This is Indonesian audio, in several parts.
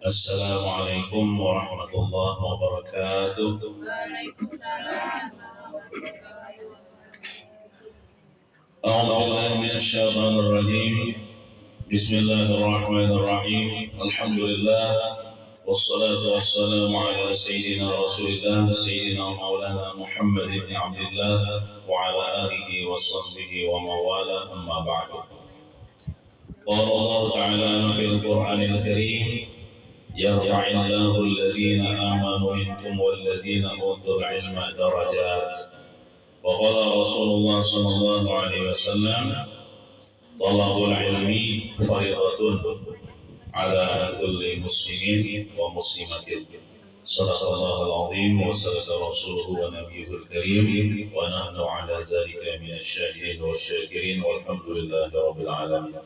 Assalamualaikum warahmatullahi wabarakatuh. A'udzu billahi minasyaitonir rajim. Bismillahirrahmanirrahim. Alhamdulillah wassalatu wassalamu ala sayyidina Rasulillah sayyidina Maulana Muhammad ibn Abdullah wa ala alihi wa sahbihi wa mawala amma ba'du. Qala Allah ta'ala fil Qur'anil Karim yarfa'illahu alladhina amanu minkum walladhina utul ilma darajat. Wa qala Rasulullah sallallahu alaihi wasallam talabul ilmi faridatun ala kulli muslimin wa muslimatin. Sadaqallahul azim wa sadaqa rasuluhu wa nabiyyul karim wa nahnu ala zalika minasyahidin wasyakirin walhamdulillahi rabbil alamin.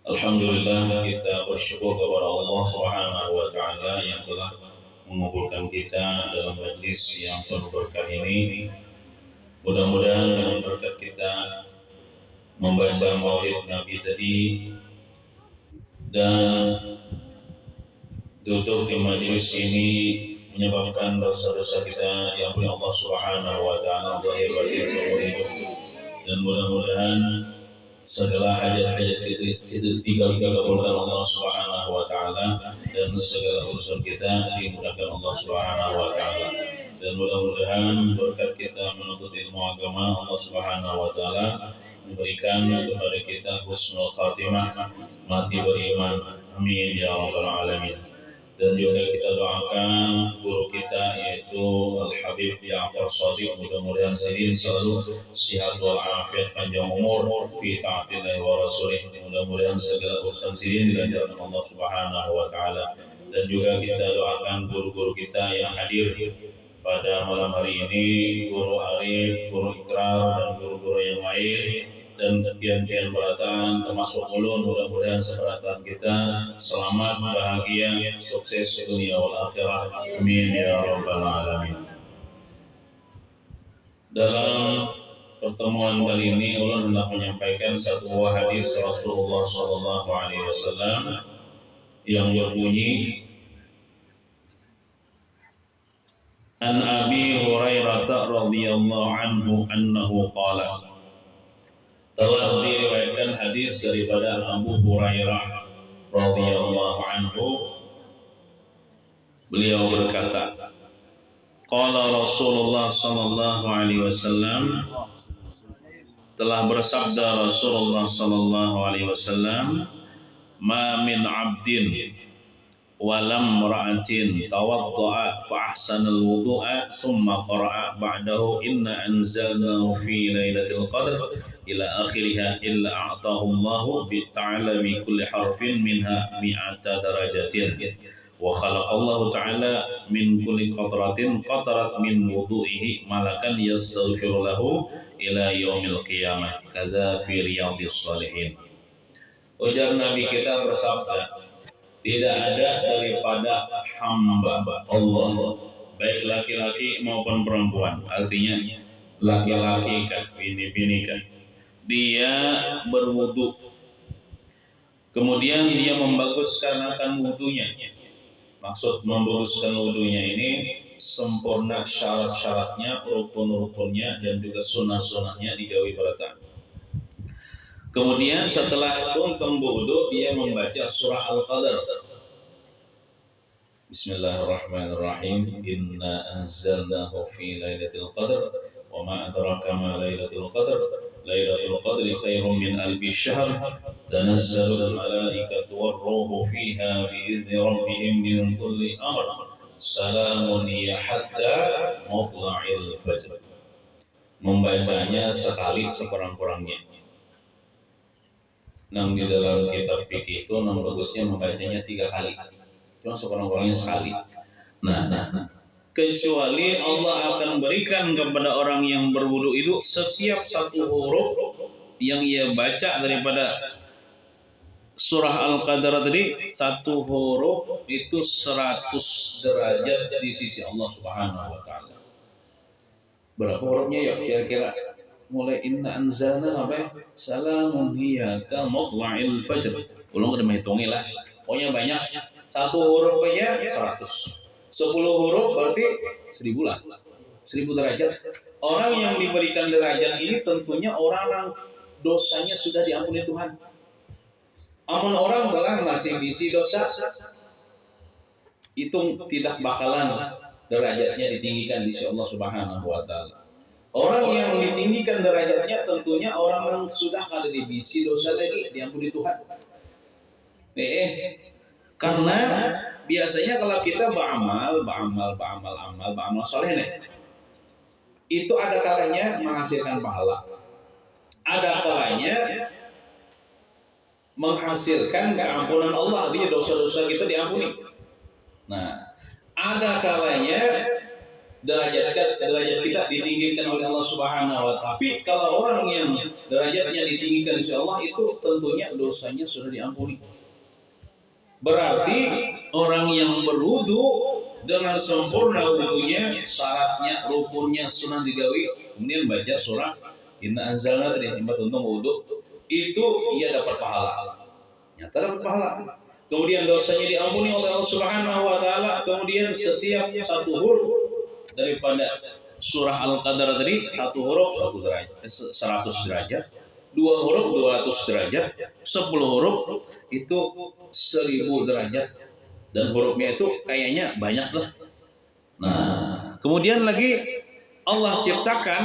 Alhamdulillah, kita bersyukur kepada Allah Subhanahu wa taala yang telah mengumpulkan kita dalam majlis yang penuh berkah ini. Mudah-mudahan dengan berkat kita membaca maulid Nabi tadi dan duduk di majelis ini menyebabkan dosa-dosa kita yang oleh Allah Subhanahu wa taala zahir batin seumur hidup, dan mudah-mudahan segala hajat-hajat kita dikabulkan Allah Subhanahu wa taala, dan segala urusan kita dimudahkan Allah Subhanahu wa taala. Dan mudah-mudahan berkat kita menuntut ilmu agama, Allah Subhanahu wa taala memberikan kepada kita husnul khatimah, mati beriman. Amin ya rabbal alamin. Dan juga kita doakan guru kita yaitu Al-Habib Ja'far Shadiq, mudah-mudahan sidin selalu sehat walafiat, panjang umur fi ta'atillahi wa rasulih. Mudah-mudahan segala urusan sidin dilancarkan Allah Subhanahu wa taala. Dan juga kita doakan guru-guru kita yang hadir pada malam hari ini, guru Arif, guru Ikrar, dan guru-guru yang lain, dan pian-pian berataan termasuk ulun. Mudah-mudahan seberatan kita selamat, bahagia, sukses dunia wal akhirah. Amin ya rabbal alamin. Dalam pertemuan kali ini ulun hendak menyampaikan satu buah hadis Rasulullah sallallahu alaihi wasallam yang berbunyi, An Abi Hurairah radhiyallahu anhu annahu qala. Telah diriwayatkan hadis daripada Abu Hurairah radhiyallahu anhu, beliau berkata, qala Rasulullah sallallahu alaihi wasallam, telah bersabda Rasulullah sallallahu alaihi wasallam, ma min 'abdin walam ra'atin tawadda'a fa ahsanal wudu'a thumma qara'a ba'dahu inna anzalnahu fi lailatul qadr ila akhiriha illa a'tahu Allahu bi ta'ala bi kulli harfin minha mi'ata darajatin wa khalaqallahu ta'ala min kulli qatratin qatarat min wudu'ihi malakan yastaghfiru lahu ila yaumil qiyamah kadza fi riyadhis shalihin. Ujar Nabi kita bersabda, tidak ada daripada hamba Allah, baik laki-laki maupun perempuan, artinya laki-laki kah, bini-bini kah, dia berwudu, kemudian dia membaguskan akan wudunya. Maksud membaguskan wudunya ini sempurna syarat-syaratnya, rukun-rukunnya, dan juga sunnah-sunnahnya digawi berata. Kemudian setelah itu wudu dia membaca surah Al-Qadr. Bismillahirrahmanirrahim. Inna anzalnahu fi lailatul qadr wa ma adraka ma lailatul qadr. Lailatul qadri khairum min alfi syahr. Tanazzalul malaikatu war-ruhu fiha bi'izni rabbihim min kulli amr. Salamun hiya hatta matla'il fajr. Membacanya sekali sekurang-kurangnya. Di dalam kitab fikih itu bagusnya membacanya 3 kali, cuma sekurang-kurangnya sekali. Kecuali Allah akan berikan kepada orang yang berwudu itu setiap satu huruf yang ia baca daripada surah Al-Qadr tadi, satu huruf itu 100 derajat di sisi Allah Subhanahu wa taala. Berapa hurufnya ya kira-kira? mulai inna anzalna sampai salamun hiya ka matla'il fajr. Ulun udah menghitungin lah. Pokoknya banyak. Satu huruf aja 100. 10 huruf berarti 1000 lah. 1000 derajat. Orang yang diberikan derajat ini tentunya orang yang dosanya sudah diampuni Tuhan. Amun orang telah masih bisi dosa, itu tidak bakalan derajatnya ditinggikan di sisi Allah Subhanahu wa taala. Orang yang ditinggikan derajatnya tentunya orang yang sudah kada dibisi dosa lagi diampuni Tuhan. Karena biasanya kalau kita beramal soleh nih, itu ada kalanya menghasilkan pahala, ada kalanya menghasilkan keampunan Allah, artinya dosa-dosa kita diampuni. Nah, ada kalanya derajat kita ditinggikan oleh Allah Subhanahu wa taala. Tapi kalau orang yang derajatnya ditinggikan oleh Allah itu tentunya dosanya sudah diampuni. Berarti orang yang berwudu dengan sempurna wudunya, syaratnya, rukunnya, sunnah digawi, kemudian baca surah Inna anzalna tadi, untung wudu, itu ia dapat pahala. Nyata dapat pahala. Kemudian dosanya diampuni oleh Allah Subhanahu wa taala. Kemudian setiap satu huruf daripada surah Al-Qadar tadi, satu huruf 100 derajat, dua huruf 200 derajat, 10 huruf itu 1000 derajat, dan hurufnya itu kayaknya banyak lah. Nah, kemudian lagi Allah ciptakan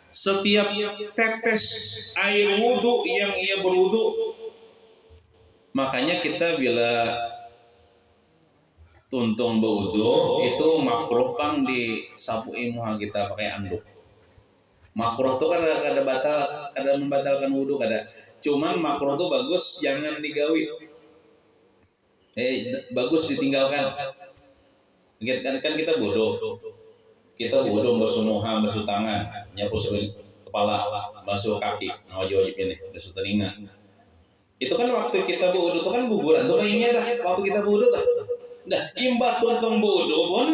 setiap tetes air wudu yang ia berwudu. Makanya kita bila tuntung berwudu itu makruh pang disapui muha kita pakai anduk. Makruh tuh kan kada membatalkan wudu kada. Cuman makruh tuh bagus jangan digawi. Bagus ditinggalkan. Kan kita bodoh. Kita bodoh basuh muha, basuh tangan, nyapu kepala, basuh kaki, wajib ini, basuh telinga. Itu kan waktu kita berwudu itu kan guguran tuh ini dah waktu kita berwudu dah. Dah imbah tuntung berwudu pun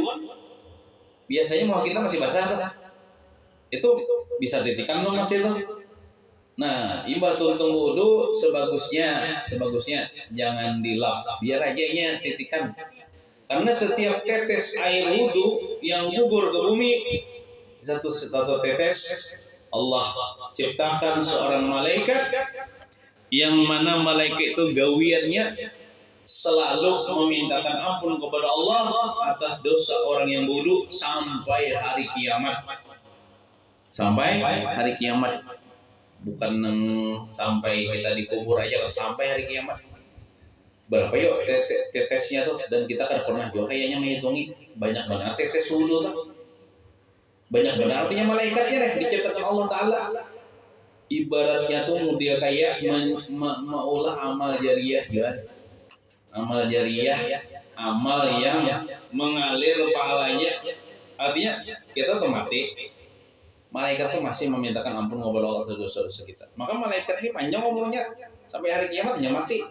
biasanya muka kita masih basah dah. Itu bisa titikan dong masih tuh. Nah, imbah tuntung berwudu sebagusnya jangan dilap, biar aja titikan. Karena setiap tetes air wudu yang gugur ke bumi, satu tetes Allah ciptakan seorang malaikat yang mana malaikat itu gawiannya selalu memintakan ampun kepada Allah atas dosa orang yang wudu sampai hari kiamat. Sampai hari kiamat. Bukan sampai kita dikubur aja, sampai hari kiamat. Berapa yuk tetesnya tuh, dan kita kan pernah juga kayaknya menghitungi banyak banget tetes wudu tuh. Banyak banget artinya malaikatnya deh diciptakan Allah Ta'ala. Ibaratnya tuh dia kayak maulah amal jariyah juga. Amal jariyah, amal yang mengalir pahalanya. Artinya kita tuh mati, malaikat tuh masih memintakan ampun kepada Allah atas dosa-dosa kita. Maka malaikat ini panjang umurnya sampai hari kiamat hanya mati.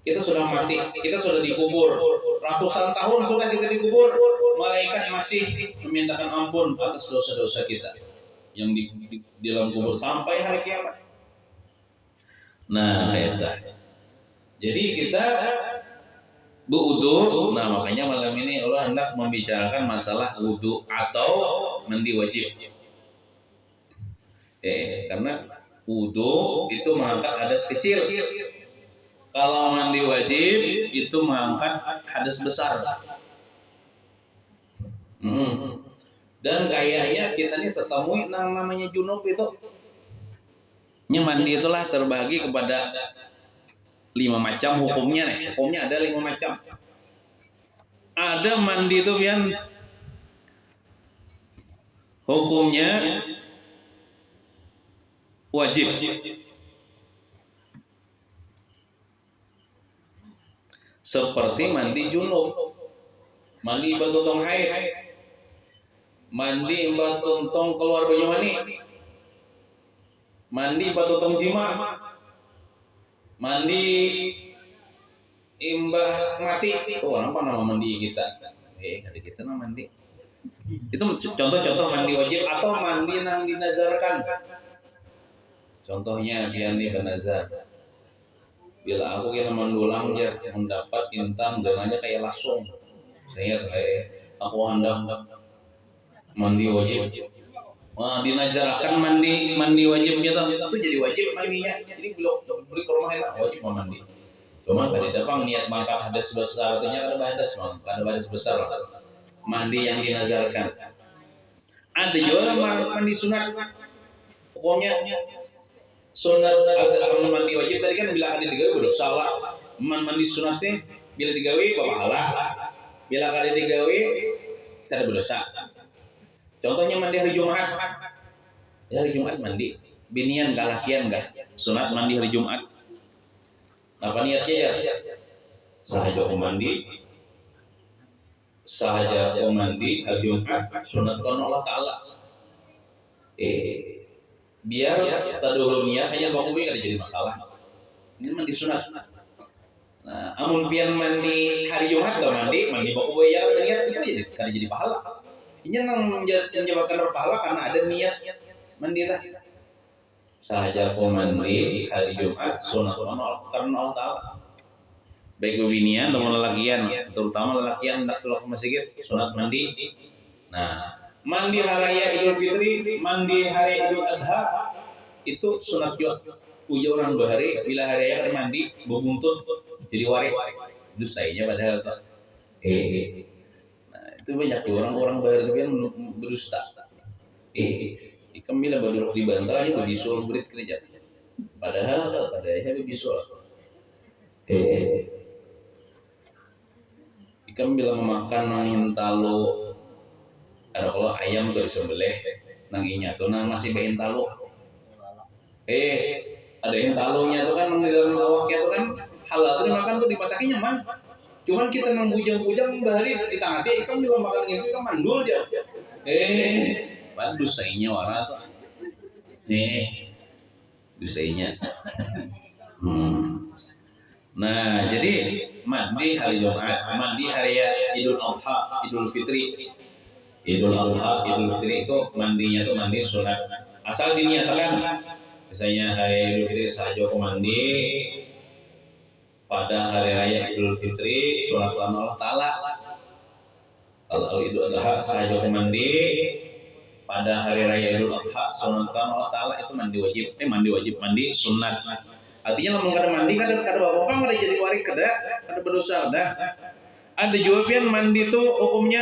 Kita sudah mati, kita sudah dikubur, ratusan tahun sudah kita dikubur, malaikat masih memintakan ampun atas dosa-dosa kita yang di dalam kubur sampai hari kiamat. Nah, itu. Jadi kita berwudu. Nah, makanya malam ini Allah hendak membicarakan masalah wudu atau mandi wajib. Karena wudu itu mengangkat hadas kecil. Kalau mandi wajib itu mengangkat hadas besar. Dan kayaknya kita nih tetemui namanya junub itu. Mandi itulah terbagi kepada 5 macam hukumnya nih. Hukumnya ada 5 macam. Ada mandi itu pian hukumnya wajib. Seperti mandi junub, mandi imbah tuntong haid, mandi imbah tuntong keluar banyu mani, mandi imbah tuntong jima, mandi imbah mati. Itu orang apa nama mandi kita? Ada kita nama mandi. Itu contoh-contoh mandi wajib atau mandi yang dinazarkan. Contohnya dia nih bernazar. Bila aku kira mendulang dia mendapat intan dengannya kayak langsung. Saya kayak aku hendak mandi wajib. Wah, dinazarkan mandi wajibnya tuh jadi wajib mandinya. Jadi belum beli ke rumah enak wajib mau mandi. Cuma kada dapat niat mangkat hadas besar artinya kada hadas mah, kada hadas besar. Mandi yang dinazarkan. Ada juga mandi sunat. Pokoknya sunat atau mandi wajib tadi kan bila kada digawe berdosa lah. Mandi sunatnya bila digawe pahala. Bila kada digawe kada berdosa. Contohnya mandi hari Jumat. Ya, hari Jumat mandi. Binian gak lakian gak? Sunat mandi hari Jumat. Apa niatnya ya? Sahaja aku mandi. Sahaja aku mandi hari Jumat. Sunat karena Allah Ta'ala. Biar tadulu niat hanya bakuwi kada jadi masalah. Ini mandi sunat. Nah, amun pian mandi hari Jumat atau mandi bakuwi ya niat itu jadi kada jadi pahala. Ini yang menyebabkan berpahala karena ada niat mandi lah. Sahaja aku mandi hari Jumat sunat karena Allah Ta'ala. Baik binian atau lelakian, terutama lelakian hendak keluar ke masjid sunat mandi. Nah, mandi hari raya Idul Fitri, mandi hari Idul Adha itu sunat juga. Puja orang dua hari, bila hari raya kada mandi berbuntut jadi warik. Dosanya padahal itu banyak orang-orang bayar tapi berdusta. Ikam bila berduduk di bantal aja bisul berit kerja. Padahal kadang-kadang bisul. Ikam bila memakan nangin talo, ada kalau ayam tuh disembelih, nanginya tuh nang masih bahin talo. Ada yang talonya tuh kan di dalam lawaknya tuh kan halal tuh dimakan tuh dimasakin nyaman. Cuman kita nang bujang-bujang bahari di tangan dia, ikam juga makan gitu kan mandul dia. Padus tainya warna tuh. Dustainya. Nah, jadi mandi hari Jumat, mandi hari Idul Adha, Idul Fitri. Idul Adha, Idul Fitri itu mandinya tuh mandi sunat. Asal diniatkan. Misalnya hari Idul Fitri saja aku mandi. Pada hari raya Idul Fitri sunat Allah Ta'ala. Kalau Idul Adha saja aku mandi. Pada hari raya Idul Adha sunat Allah Ta'ala itu mandi wajib. Mandi sunat. Artinya lamun kada mandi kada apa-apa kada jadi warik kada berdosa kada. Ada juga pian mandi itu hukumnya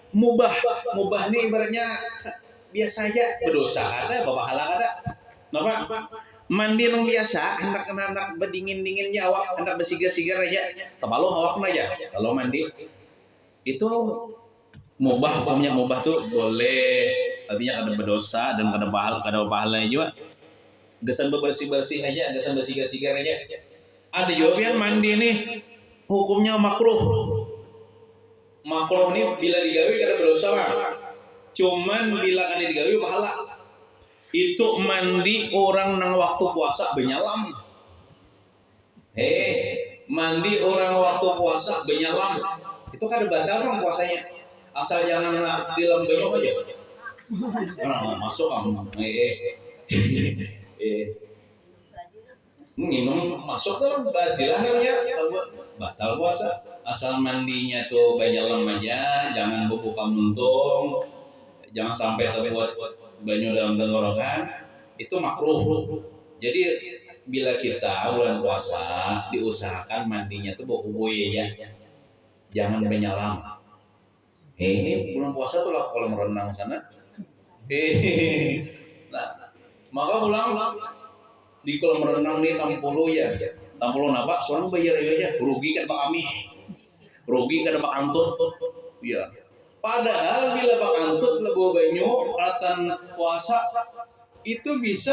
mubah. Mubah nih ibaratnya biasa aja berdosa kada pahala kada. Napa? Mandi yang biasa hendak berdingin-dinginnya awak hendak bersigar-sigar aja. Tepalu awak aja. Kalau mandi itu mubah, hukumnya mubah tuh boleh. Artinya kada berdosa dan kada pahala juga. Gesan bersih-bersih aja, gesan bersigar-sigar aja. Ada jawaban mandi nih hukumnya makruh. Makruh nih bila digawe kada berdosa lah. Cuman bila kada digawe pahala. Itu mandi orang nang waktu puasa benyalam. Mandi orang waktu puasa benyalam. Itu kada batal kan puasanya. Asal jangan di dalam benyok aja. Masuk kamu. Minum masuk tuh bazilah namanya batal puasa. Asal mandinya tuh benyalam aja, jangan buka muntung, jangan sampai terbuat banyu dalam tenggorokan, itu makruh. Jadi bila kita bulan puasa diusahakan mandinya tuh bokuboye ya, jangan menyelam. Ini bulan puasa tuh lah kalau merenang sana. Nah, maka ulang di kolam renang nih tampulu ya, tampulu napa? Soalnya bayar aja, rugi kan pak kami, rugi kan pak antut, ya. Padahal bila Pak Antut lebu banyu peralatan puasa itu bisa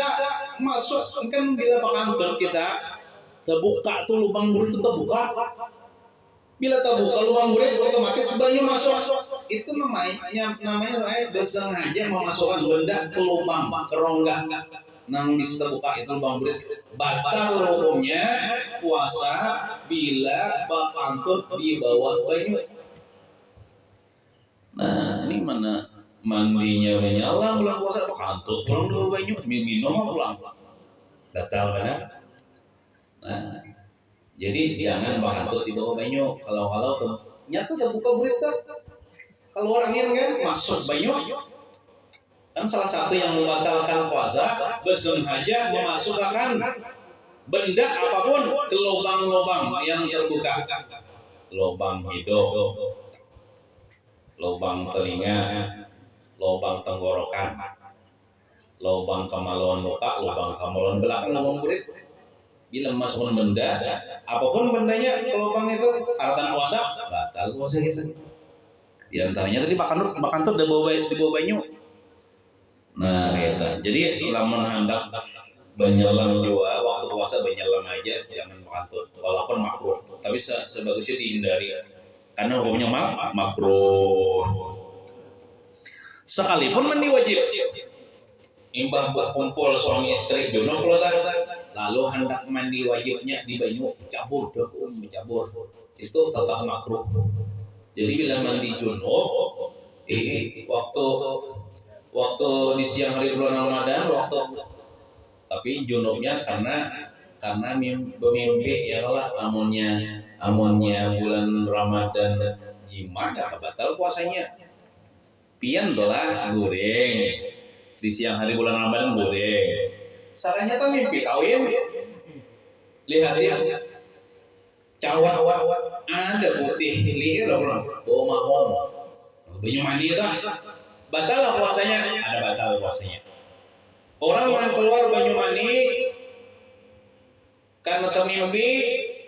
masuk kan bila Pak Antut kita terbuka tuh lubang mulut itu terbuka. Bila terbuka lubang mulut otomatis banyu masuk. Itu namanya bersengaja memasukkan benda ke lubang ke rongga nang bisa terbuka itu lubang mulut. Batal hukumnya puasa bila Pak Antut di bawah banyu. Nah, ini mana mandinya menyala bulan puasa kantut pulang dulu banyu minum pulang batal kan. Nah, jadi jangan bakantut di bawah banyu. Kalau nyata terbuka berita keluar angin kan masuk banyu kan salah satu yang membatalkan puasa bersengaja memasukkan benda apapun ke lubang-lubang yang terbuka, lubang hidung, lubang telinga, lubang tenggorokan, lubang kemaluan muka, lubang kemaluan belakang, lubang kulit. Bila masukkan benda, apapun bendanya ke lubang itu, aratan puasa, batal puasa kita. Di antaranya tadi bakantut di bawah banyu. Nah, gitu. Jadi lamun hendak benyelam juga waktu puasa benyelam aja, jangan bakantut. Walaupun makruh, tapi sebagusnya dihindari. Karena hukumnya makruh. Sekalipun mandi wajib. Imbah kumpul suami istri junub lalu hendak mandi wajibnya di banyu cabur itu tetap makruh. Jadi bila mandi junub waktu di siang hari bulan Ramadan tapi junubnya karena bermimpi ya lah amunnya bulan Ramadan jima gak batal puasanya. Pian dolah goreng di siang hari bulan Ramadan goreng. Sakanya tuh mimpi kawin. Lihat ya. Cawat ada putih liir dong. Bawa mahong. Banyu mandi dah. Batal lah puasanya. Ada batal puasanya. Orang yang keluar banyu mandi karena termimpi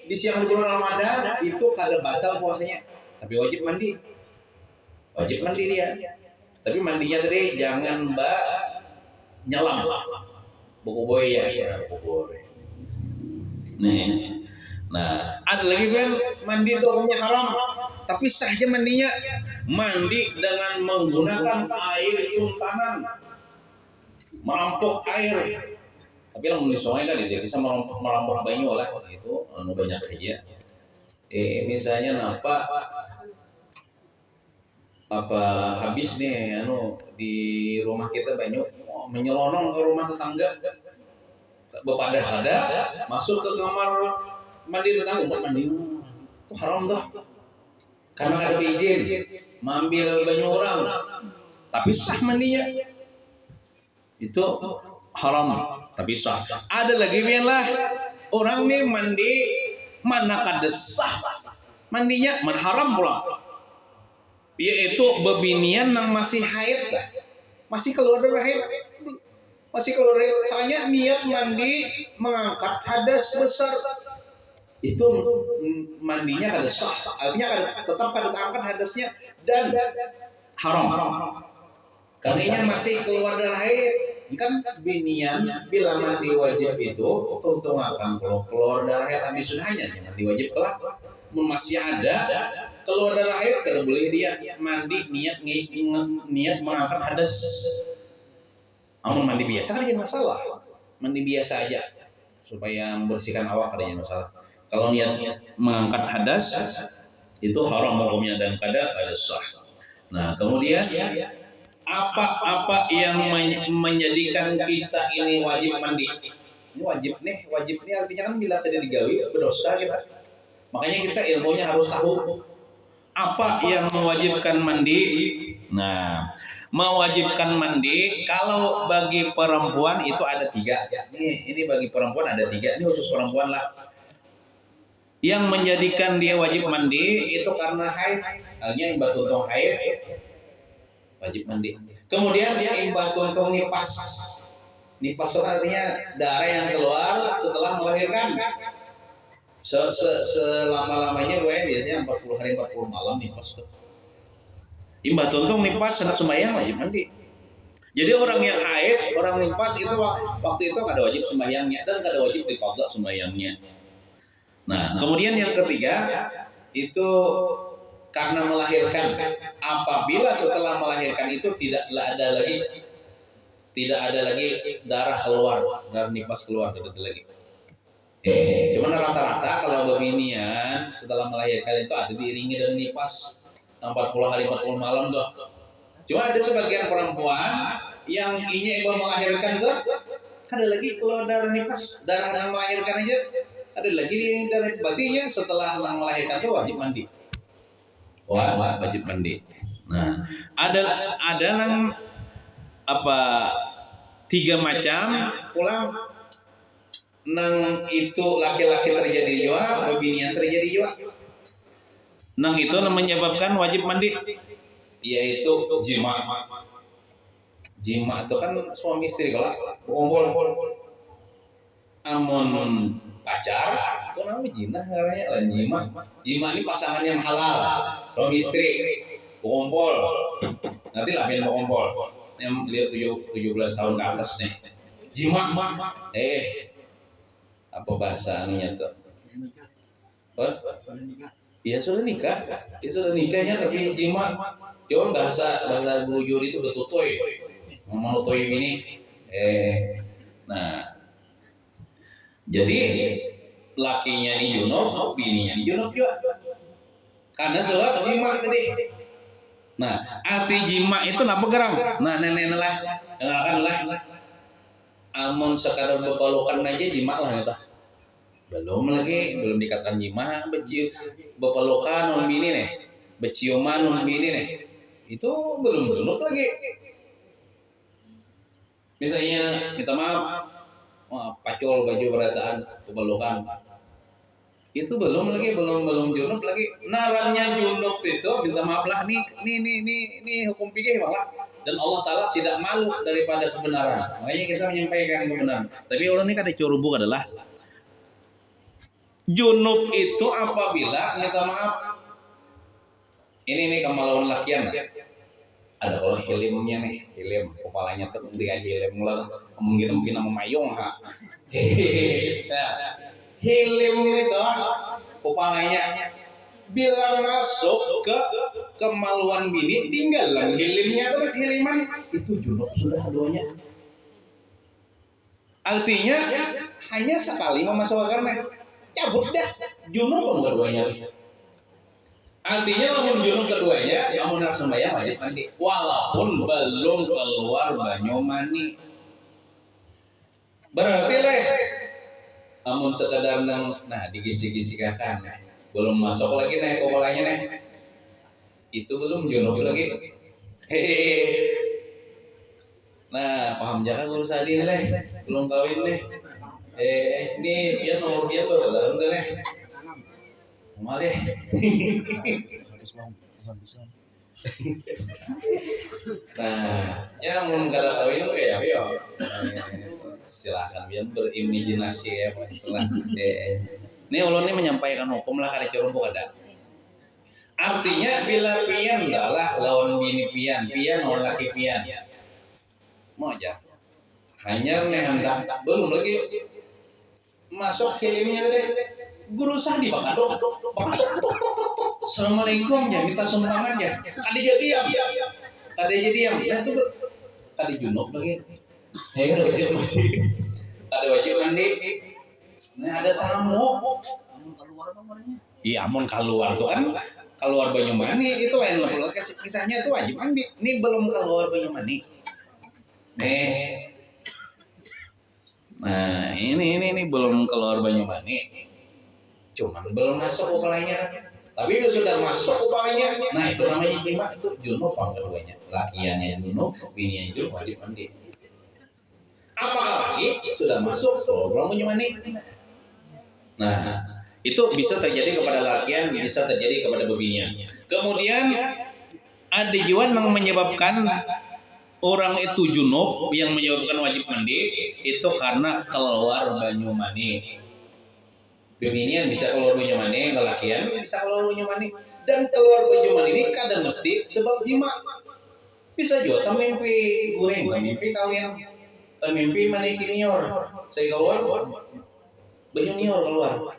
di siang hari bulan Ramadan itu kada batal puasanya. Tapi wajib mandi. Wajib mandi dia. Tapi mandinya tadi jangan nyelam. Buku boy ya, buku boy. Nih, nah ada lagi kan mandi itu hukumnya haram, tapi sahnya mandinya mandi dengan menggunakan air cuntanan, merampok air. Tapi yang di sungai kan dia bisa merampok banyu lah, itu banyak aja. Misalnya habis nih di rumah kita banyak menyelonong ke rumah tetangga bepadah ada masuk ke kamar mandi tetangga mandi itu haram tuh karena ada izin mengambil banyu orang tapi sah mandinya itu haram tapi sah. Ada lagi lah orang nih mandi mana kada sah mandinya haram pula, yaitu bebinian yang masih haid, masih keluar dari haid, soalnya niat mandi mengangkat hadas besar itu mandinya kada sah, artinya tetap kada angkat hadasnya dan haram karena masih keluar dari haid. Kan binian bila mandi wajib itu tuntung akan keluar dari haid habis sunahnya mandi wajib kelak masih ada keluar darah haid kada boleh dia mandi niat mengangkat hadas. Amun mandi biasa kan jangan masalah, mandi biasa aja supaya membersihkan awak kada masalah. Kalau niat mengangkat hadas itu haram hukumnya dan kada sah. Nah kemudian apa yang menjadikan kita ini wajib mandi? Ini wajib nih artinya kan bila kada digawi berdosa kita. Makanya kita ilmunya harus tahu apa yang mewajibkan mandi. Nah, mewajibkan mandi kalau bagi perempuan itu ada 3. Ini bagi perempuan ada 3. Ini khusus perempuan lah. Yang menjadikan dia wajib mandi itu karena haid. Halnya imbah tuntung haid wajib mandi. Kemudian imbah tuntung nipas. Nipas itu artinya darah yang keluar setelah melahirkan. Selama-lamanya gue biasanya 40 hari 40 malam nipas tuh. Imbah tuntung nipas hendak sembahyang wajib mandi. Jadi orang yang haid, orang nipas itu waktu itu kada wajib sembahyangnya dan kada wajib diqadha sembahyangnya. Nah, kemudian yang ketiga itu karena melahirkan. Apabila setelah melahirkan itu tidak ada lagi darah keluar, darah nipas keluar tidak ada lagi. Cuman rata-rata kalau beginian setelah melahirkan itu ada diiringi dengan nipas 40 hari 40 malam doh. Cuma ada sebagian perempuan yang inya ibu melahirkan tuh, ada lagi kalau darah nifas, darah yang melahirkan aja, ada lagi di darah batinnya setelah melahirkan tuh wajib mandi. Wah, wajib mandi. Nah, ada nang apa 3 macam pulang nang itu laki-laki terjadi juga, bebinian terjadi juga. Nang itu menyebabkan wajib mandi, yaitu jima. Jima itu kan suami istri kalau kumpul. Amun pacar itu namanya jina namanya lain jima. Jima ini pasangan yang halal, suami istri kumpul. Nanti lah yang kumpul. Yang lihat 17 tahun ke atas nih. Jima. Apa bahasa anunya tuh? Iya sudah nikah. Ya sudah nikahnya tapi jima. Cuma bahasa bujur itu betutoy. Mau toy ini. Nah. Jadi lakinya ini junub, bininya ini junub juga. Karena sebab jima tadi. Nah, arti jima itu apa gerang? Nah, nenek lah, dengarkan lah. Amun sekadar bepelukan aja jima lah nih. Belum dikatakan jima, bepelukan non bini nih, beciuman non bini nih. Itu belum junub lagi. Misalnya minta maaf, pacul baju berataan, pepelukan. Itu belum junub lagi. Narangnya junub itu minta maaf lah nih hukum fikih bahwa dan Allah Taala tidak malu daripada kebenaran. Makanya kita menyampaikan kebenaran. Tapi orang ini kada curubuk adalah junub itu apabila minta maaf. Ini kemaluan lakian. Ada kalau hilimnya nih, hilim kepalanya tuh dia hilim lah. Mungkin nama mayung ha. Hilim itu kepalanya bila masuk ke kemaluan bini tinggal lah hilimnya terus hiliman itu junub sudah duanya. Artinya hanya sekali memasukkan cabut dah junub keduanya. Artinya namun junub keduanya namun nak sembahyang wajib mandi walaupun belum keluar banyu mani. Berarti namun sekadar nah digisi-gisikan belum masuk lagi nih kepalanya nih. Itu belum junub lagi. Nah, paham jangan guru sadi nih belum kawin nih. Ini dia nomor dia tuh dalam nih. Malih. Nah, yang belum kada kawin tuh ya, silakan biar berimajinasi ya setelah. Ini ulun ini menyampaikan hukum lah kada curumpu kada. Artinya bila pian adalah lawan bini pian lawan laki pian. Mau aja. Hanya hendak belum lagi masuk hilimnya tadi. Guru sadi bakal Assalamualaikum ya minta sumbangan ya. Kada jadi diam. Nah itu kada junub lagi. Kada wajib mandi. Kada wajib mandi. Nah ada tamu. Keluar nomornya. Iya, amun keluar tuh kan keluar banyu mani itu lain lah. Kisahnya itu wajib mandi. Ini belum keluar banyu mani. Nah ini belum keluar banyu mani. Cuman belum masuk kepalanya. Tapi itu sudah masuk kepalanya. Nah itu namanya jima, itu junub apa keduanya. Lakiannya junub, bininya junub wajib mandi. Apakah lagi sudah masuk belum banyu mani. Nah itu bisa terjadi kepada lakian, bisa terjadi kepada bebinian. Kemudian ada juga yang menyebabkan orang itu junub yang menyebabkan wajib mandi itu karena keluar banyu mani. Bebinian bisa keluar banyu mani, lelakian bisa keluar banyu mani. Dan keluar banyu mani ini kadang mesti sebab jima. Bisa juga mimpi goreng, mimpi kawin, mimpi mani kinior. Saya keluar banyu nior keluar.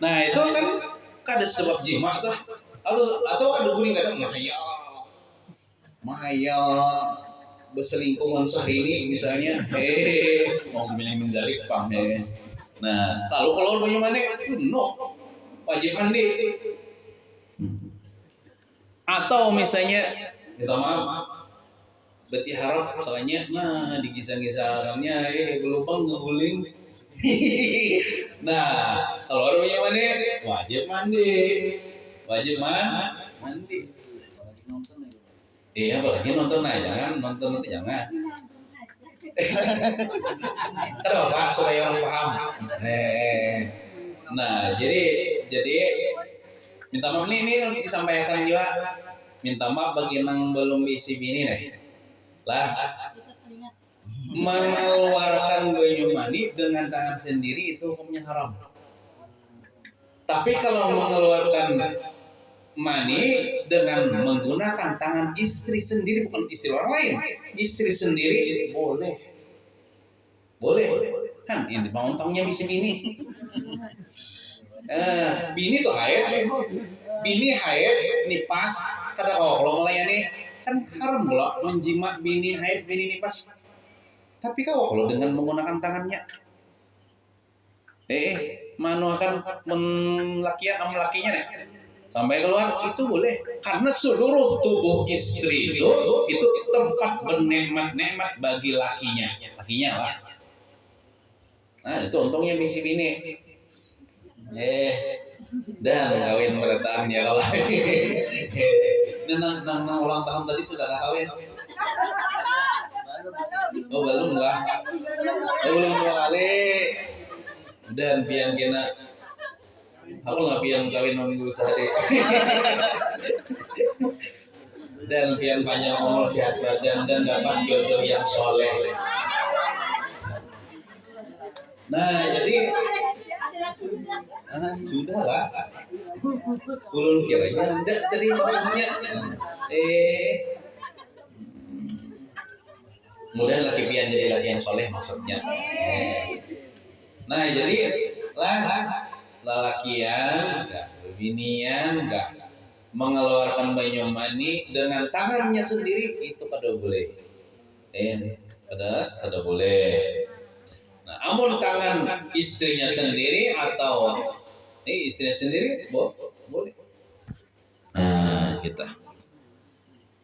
Nah itu kan kada sebab jima tuh. Atau ada guring kadang mahayal berselingkuhan sehari misalnya. Mau bilang menjalik pam. Nah, lalu kalau banyu mani, wajib mandi. Atau misalnya minta maaf. Berarti harap soalnya nah digisah-gisahkannya gelombang ngeguling. Nah, kalau orangnya mana? Wajib mandi. Wajib mandi. Iya, apalagi nonton aja jangan nonton nanti jangan. Kenapa Pak supaya orang paham? Nah, jadi minta maaf ini disampaikan juga. Minta maaf bagi yang belum isi bini nih. Lah, mengeluarkan banyu mani dengan tangan sendiri itu hukumnya haram. Tapi kalau mengeluarkan mani dengan menggunakan tangan istri sendiri, bukan istri orang lain, istri sendiri boleh. Kan ini untungnya bisa bini. Bini tuh haid, bini haid nipas. Kalau melayani kan haram loh menjimat bini haid, bini nipas. Tapi kalau dengan menggunakan tangannya, manu akan lakinya nih sampai keluar itu boleh, karena seluruh tubuh istri itu tempat bernikmat-nikmat bagi lakinya lah. Nah itu untungnya misi bini. Dan kawin peretaannya kalau dan ulang tahun tadi sudah kawin. Oh belum lah. Belum 2 kali. Dan pian kena aku nggak pian kawin nunggu sehari. Dan pian panjang umur sehat badan dan dapat jodoh yang soleh. Nah jadi sudah lah. Ulun kiranya tidak jadi maksudnya. Mudah laki pian jadi laki yang soleh maksudnya. Nah jadi lalakian enggak, binian enggak mengeluarkan banyu mani dengan tangannya sendiri itu kada boleh. Kada boleh. Nah, amun tangan istrinya sendiri atau istrinya sendiri boleh. Nah, kita.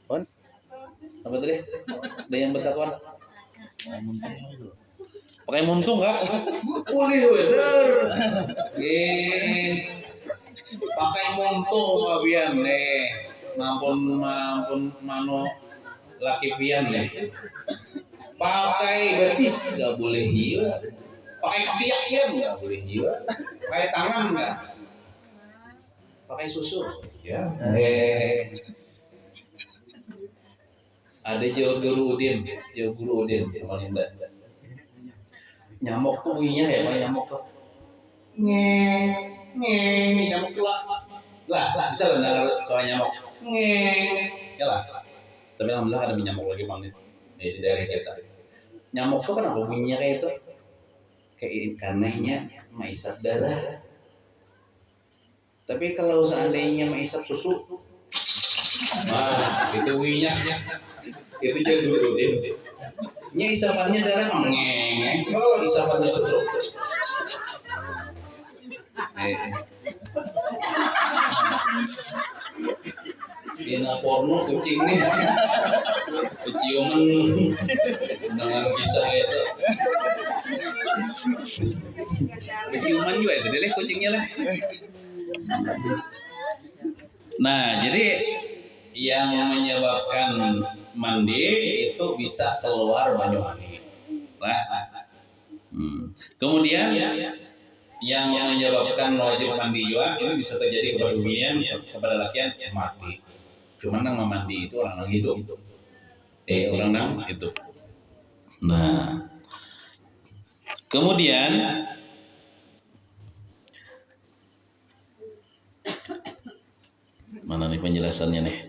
Kon? Apa tadi? Ada yang bertakwan? Pakai muntung enggak? Boleh bener. Pakai muntung kabian nih. Mampun mano laki pian nih. Pakai betis nggak boleh hiu, pakai ketiak ya nggak boleh hiu, pakai tangan nggak, pakai susu, ya. Ada jauh guru udin sama Linda. Nyamuk tuh bunyinya ya, pak nyamuk tuh, nyamuk tuh lah bisa dengar suara nyamuk, ya lah. Tapi alhamdulillah ada nyamuk lagi panggil di daerah kita. Nyamuk tuh kenapa bunyinya kayak itu? Kayak karenanya maisap darah. Tapi kalau seandainya maisap susu, itu bunyinya itu jadul udin. Nya isapannya darah mengeng. Kalau isapannya susu. Dina porno kucing nih, keciuman dengan kisah itu. Keciuman juga itu deh kucingnya lah. Nah jadi yang menyebabkan mandi itu bisa keluar banyu mani. Kemudian yang menyebabkan wajib mandi juga ini bisa terjadi kepada binian, kepada lakian mati. Cuman yang memandi itu orang yang hidup. Orang yang hidup. Nah, kemudian mana nih penjelasannya nih?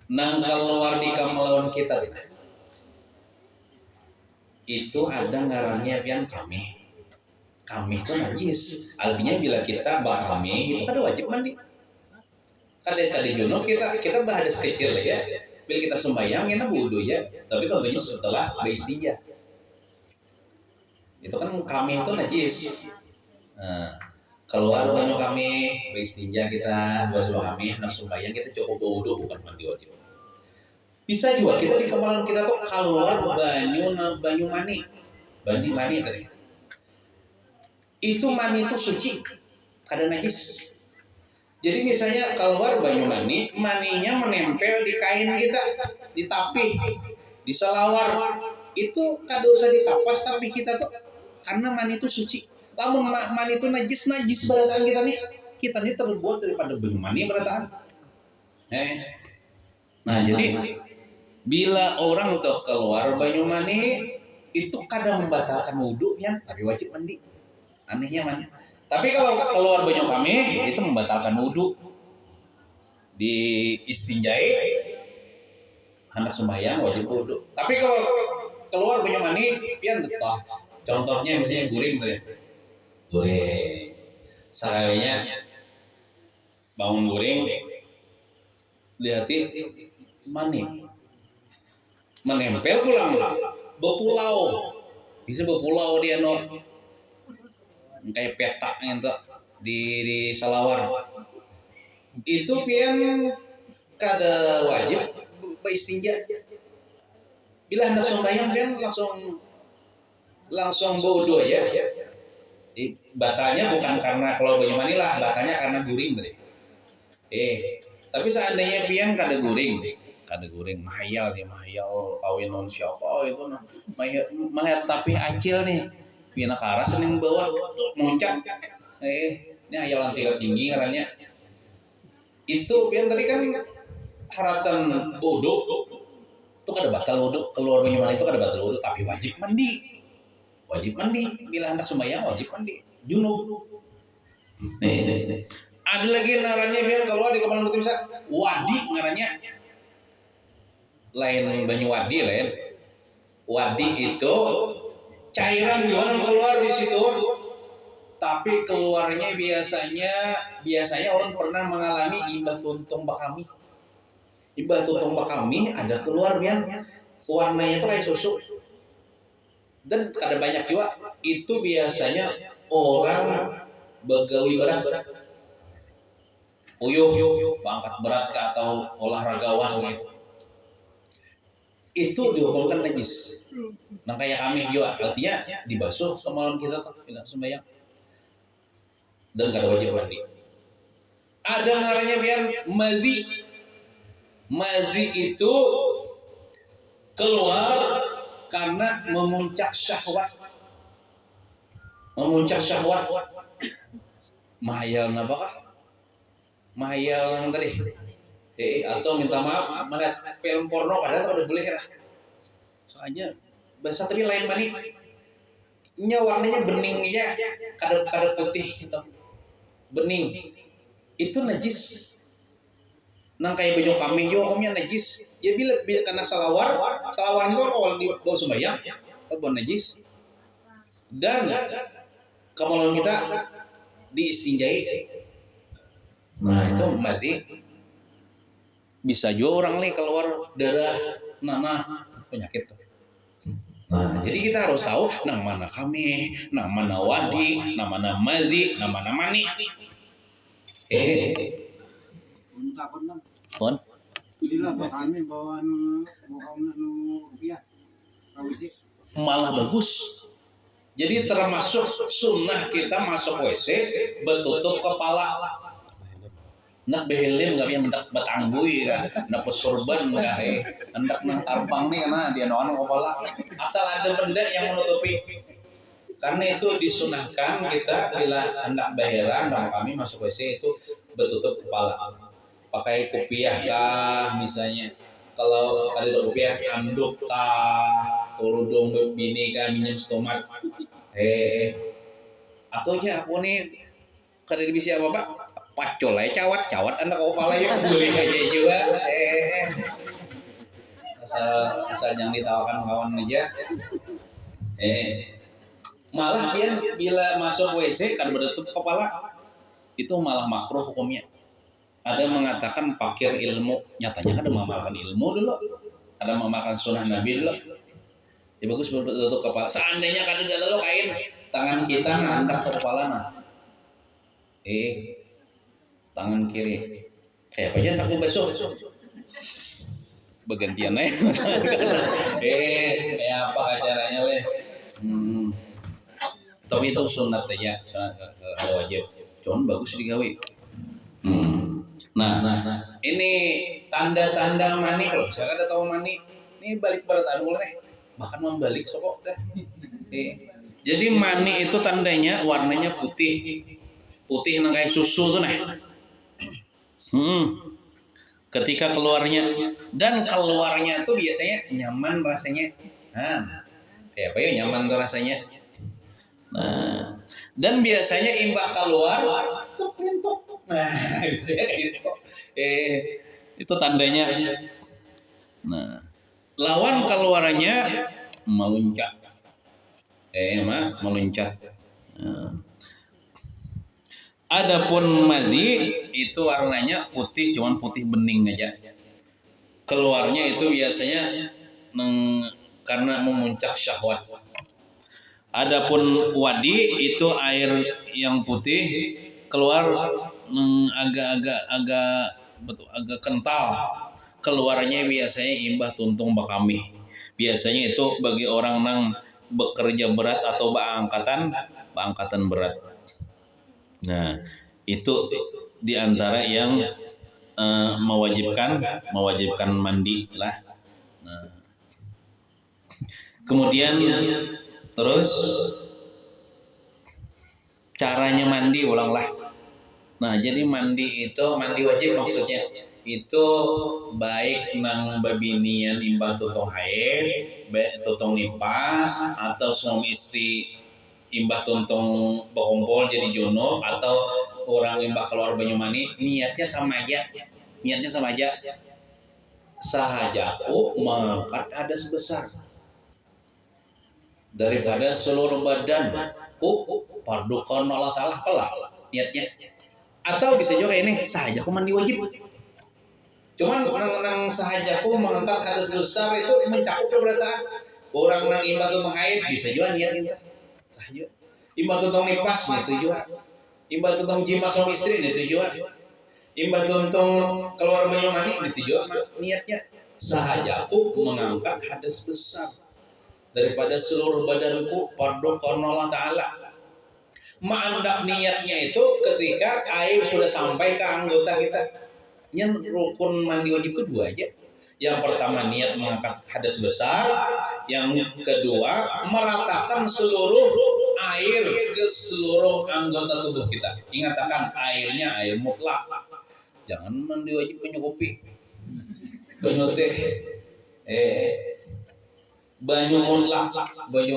Nang keluar di kamalawan kita itu ada ngarannya pian kami itu najis. Artinya bila kita bakami itu kada wajib mandi. Kada junub kita berhadas kecil ya. Bila kita sembahyang enak wudu ya. Tapi tentunya setelah beristijah. Itu kan kami itu najis. Nah, keluar banyu kami, beristinja kita, bersulah kami, hendak sembahyang kita cukup wudu bukan mandi wajib. Bisa juga kita di kemaluan kita tuh keluar banyu mani tadi. Itu mani itu suci, kada najis. Jadi misalnya keluar banyu mani, maninya menempel di kain kita, di tapih, di selawar, itu kada usah ditapas tapi kita tuh karena mani itu suci. Lamun mani itu najis berataan kita nih terbuat daripada banyu mani berataan. Nah jadi bila orang tuh keluar banyu mani itu kadang membatalkan wudhu ya, tapi wajib mandi. Anehnya mandi. Tapi kalau keluar banyu kami itu membatalkan wudhu, di istinjai hendak sembahyang wajib wudhu. Tapi kalau keluar banyu mani pian tetah. Contohnya misalnya guring tuh ya. Guring. Sekalinya bangun guring lihati mani menempel pulang bisa berpulau dia no kayak petak gitu di salawar itu pian kada wajib beristinja bila hendak sembahyang pian langsung bodoh ya. Batalnya bukan karena kalau banyu mani lah, batalnya karena guring tadi. Tapi seandainya pian kada guring mahayal kawin non siapa itu nah mahayal tapi acil nih pian karas ning bawah muncak ini hayalan tinggi ngarannya itu pian tadi kan haratan bodoh itu kada batal wudu, keluar banyu mani itu kada batal wudu tapi wajib mandi bila hendak sembahyang wajib mandi junub. Ada lagi ngarannya biar keluar di kepala bisa wadi ngarannya lain banyu wadi lain. Wadi itu cairan yang keluar di situ, tapi keluarnya biasanya orang pernah mengalami imbah tuntung bakami. Imbah tuntung bakami ada keluar biar warnanya itu kayak susu. Dan kada banyak juga itu biasanya orang begawi berat, uyuh, angkat berat atau olahragawan gitu. Itu dihukumkan najis. Nah kayak kami juga artinya dibasuh kemaluan kita tidak sembahyang dan kada wajib mandi. Ada ngarannya biar mazi itu keluar karena memuncak syahwat. Mahayal nabakah? Mahayal yang tadi. Atau minta maaf melihat film porno padahal udah boleh ya. Soalnya bahasa tapi lain mani. Nya warnanya bening aja, kada putih gitu. Bening. Itu najis. Nang kayak baju kami yo hukumnya najis. Ya bila karena salawar itu kalau di bawah sembahyang itu najis. Dan kemaluan kita diistinjai. Nah, itu mazi. Bisa juga orang nih keluar darah nanah penyakit. Nah, jadi kita harus tahu nang mana kami, nang mana wadi, nang mana mazi, nang mana mani. Pon. Malah bagus. Jadi termasuk sunnah kita masuk WC betutup kepala. Nak behelem nggak yang mendak batanggui kan, nak pesurban nggak hendak nang tarbang nih karena dia noan kepala. Asal ada benda yang menutupi. Karena itu disunahkan kita bila hendak behelan dan kami masuk WC itu betutup kepala. Pakai kopiah kah misalnya. Kalau ada kopiah anduk kah, kerudung bini kah minum stomat. Atau aja aku nih kada bisa apa Pak? Pacol aja cawat anak kepala ya beli aja juga. Asal yang ditawarkan kawan aja. Malah bila masuk WC kada bertutup kepala itu malah makruh hukumnya. Ada mengatakan pakir ilmu, nyatanya kada mengamalkan ilmu dulu, ada mengamalkan sunnah Nabi dulu. Ya bagus bertutup kepala. Seandainya kada ada lalu kain tangan kita ngandak ke kepala nah. tangan kiri kayak apa aja aku besok bergantian aja. Kayak apa acaranya leh? Tapi itu sunat aja, sunat wajib. Cuman bagus digawe. Nah, ini tanda-tanda mani loh. Saya ada tahu mani. Ini balik berat anu nih. Bahkan membalik sokok dah. Jadi mani itu tandanya warnanya putih. Putih nang kayak susu tuh nah. Ketika keluarnya dan keluarnya tuh biasanya nyaman rasanya. Kayak apa ya nyaman tuh rasanya. Nah, dan biasanya imbah keluar tuk. Nah, biasanya kayak gitu. Itu tandanya. Nah, lawan keluarannya meluncat. Meluncat. Adapun mazi itu warnanya putih, cuman putih bening aja. Keluarnya itu biasanya karena memuncak syahwat. Adapun wadi itu air yang putih keluar agak kental. Keluarnya biasanya imbah tuntung bakami. Biasanya itu bagi orang yang bekerja berat atau angkatan berat. Nah, itu diantara yang mewajibkan mandi lah. Nah, kemudian terus caranya mandi ulanglah. Nah, jadi mandi wajib maksudnya itu baik nang babinian imbah tutong haid, tutong nipas atau suami istri imbah tuntung berkumpul jadi junub atau orang imbah keluar banyu mani niatnya sama aja. Sahajaku mengangkat hadas besar daripada seluruh badanku fardu kaun Allah Ta'ala pelak niatnya. Atau bisa juga kayak ini sahajaku mandi wajib. Cuman nang sahajaku mengangkat hadas besar itu mencakup berarti orang nang imbah tuntung haid bisa juga niat kita. Imbah tuntung nipas itu juga. Imbah tuntung jima suami istri itu juga. Imbah tuntung keluar banyu mani itu juga niatnya sahajaku mengangkat hadas besar daripada seluruh badanku fardu kaun Allah Ta'ala. Ma'andak niatnya itu ketika air sudah sampai ke anggota kita. Yang rukun mandi wajib itu dua aja. Yang pertama niat mengangkat hadas besar, yang kedua meratakan seluruh air ke seluruh anggota tubuh kita. Ingatkan airnya air mutlak. Jangan mandi wajib banyu kopi, banyu teh, banyu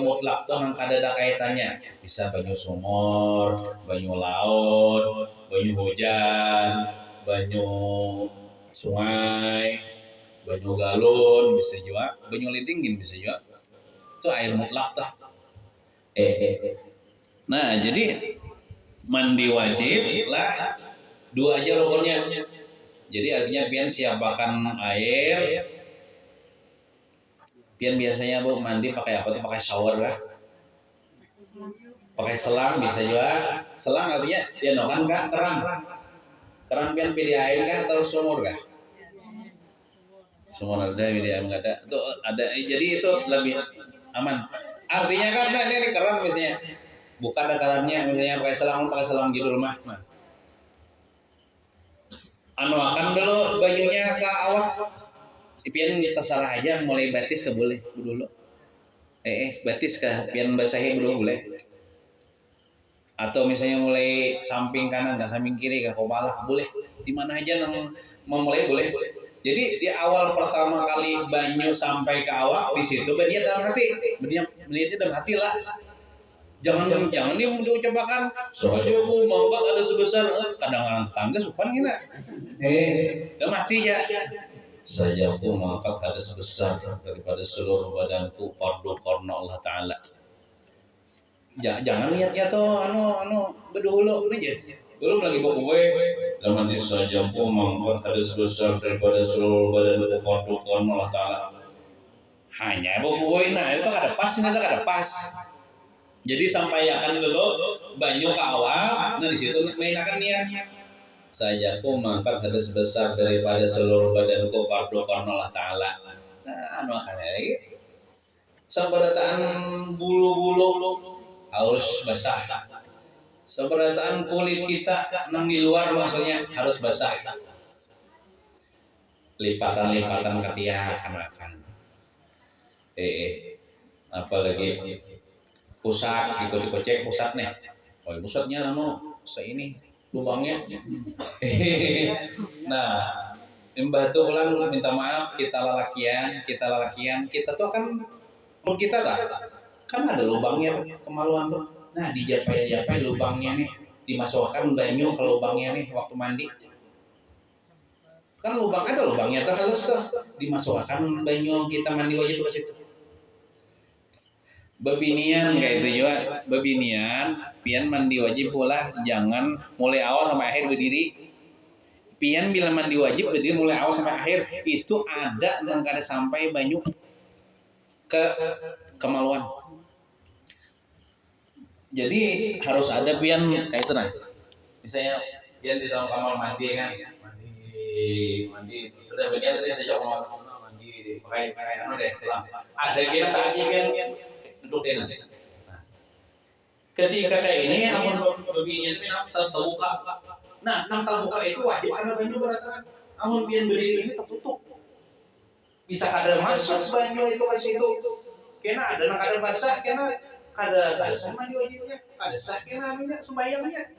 mutlak tuh nang kadada kaitannya. Bisa banyu sumur, banyu laut, banyu hujan, banyu sungai, banyu galon bisa juga, banyu lidingin bisa juga. Itu air mutlak tuh. Nah, jadi mandi wajib lah dua aja rukunnya. Jadi artinya pian siapakan air. Pian biasanya Bu mandi pakai apa tuh? Pakai shower kah? Pakai selang bisa juga. Selang artinya dia nokan kah? Keran pian pilih air kah atau sumur kah? Sumur ada, pilih air enggak ada. Itu ada. Jadi itu lebih aman. Artinya karena ini keran misalnya. Bukan ada kerannya misalnya pakai selang gitu rumah. Nah. Anu akan dulu bajunya ke awak. Pian terserah aja mulai batis ke boleh dulu. Batis ke pian basahi dulu boleh. Atau misalnya mulai samping kanan ke samping kiri ke kepala boleh. Di mana aja nang memulai boleh. Jadi di awal pertama kali banyu sampai ke awak di situ berniat dalam hati. Berniatnya dalam hati lah. Jangan nih diucapkan soalnya aku mangkat ada sebesar kadang-kadang tetangga supan gini dalam hati ya saja aku mangkat ada sebesar daripada seluruh badanku fardu karena Allah Ta'ala. Jangan lihatnya tuh anu berdulu aja belum lagi bawa gue dalam hati saja aku mangkat ada sebesar daripada seluruh badanku fardu karena Allah Ta'ala. Hanya bawa gue nah itu kada pas ini tuh kada pas. Jadi sampaikan dulu banyu ke awak, nah di situ mainakan niat. Sajaku mengangkat hadas besar daripada seluruh badanku fardu karena Allah Ta'ala. Nah, anu akan lagi. Sabarataan bulu-bulu harus basah. Sabarataan kulit kita nang di luar maksudnya harus basah. Lipatan-lipatan ketiak akan. Apalagi pusat ikut cek pusat nih. Oh, pusatnya anu ini lubangnya. Nah, Mbah tuh ulang minta maaf kita lalakian, kita tuh akan kita kan ada lubangnya kemaluan tuh. Nah, dijapai lubangnya nih, dimasukkan banyu ke lubangnya nih waktu mandi. Kan ada lubangnya tuh halus tuh, dimasukkan banyu kita mandi wajib ke situ. Babinian kayak itu juga, babinian pian mandi wajib pula jangan mulai awal sampai akhir berdiri. Pian bila mandi wajib berdiri mulai awal sampai akhir itu ada nang kada sampai banyu ke kemaluan. Jadi harus ada pian kayak itu nah. Misalnya pian di dalam kamar mandi kan, mandi sudah bagian tadi saya jawab mandi pakai anu deh selang. Ada kita saatnya pian duduk ini. Nah, ketika kayak ini amun begini itu terbuka. Nah, nang terbuka itu wajib ada banyu beratan. Amun pian berdiri ini tertutup. Bisa kada masuk banyu itu ke situ. Kena ada nang kada basah, kena kada basah mandi wajibnya. Ada sah kena anunya sembayangnya.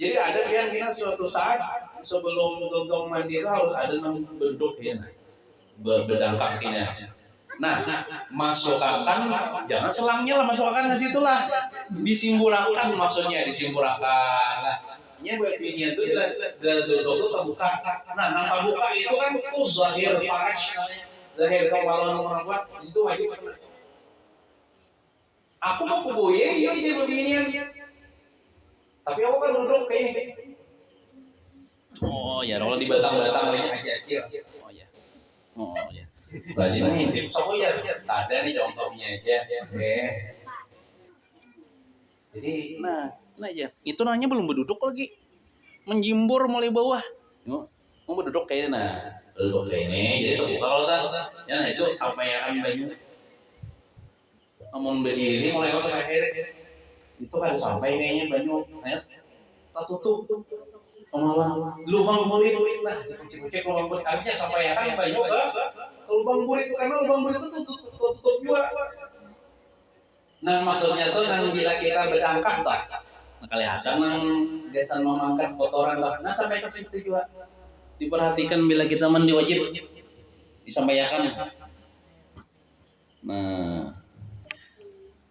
Jadi ada pian kena suatu saat sebelum tuntung mandi itu harus ada nang bentuk ini. Berdangkap ini. Nah, masukkan jangan selangnya lah masukkan ke situ lah. Disimbulakan maksudnya disimbulakan. Nah, nya begini itu duduk terbuka. Nah, nang terbuka itu kan zahir faraj. Zahir kemaluan perempuan di situ wajib. Aku mau kuboye yo jadi beginian. Tapi aku kan duduk kayak ini. Oh ya, kalau di batang-batang lagi aja. Oh ya. Oh ya. Berarti ini sama ya, ada nih contohnya aja. Jadi, nah aja. Itu namanya belum berduduk lagi, menjimbur mulai bawah. Mau berduduk kayak ini, nah, berduduk kayak ini. Jadi terbuka kalau tak, ya nah, itu sampai akan banyu. Namun berdiri mulai kau sampai akhir, itu kan sampai kayaknya banyu, tak tutup. Lubang murid nah dikucek lubang murid akhirnya sampai akan banyu ke lubang murid itu karena lubang murid itu tutup juga. Nah maksudnya tuh nang bila kita berdangkap tak, nah kelihatan nang gesan memangkat kotoran lah. Nah sampai ke situ juga diperhatikan bila kita mandi wajib disampaikan. Nah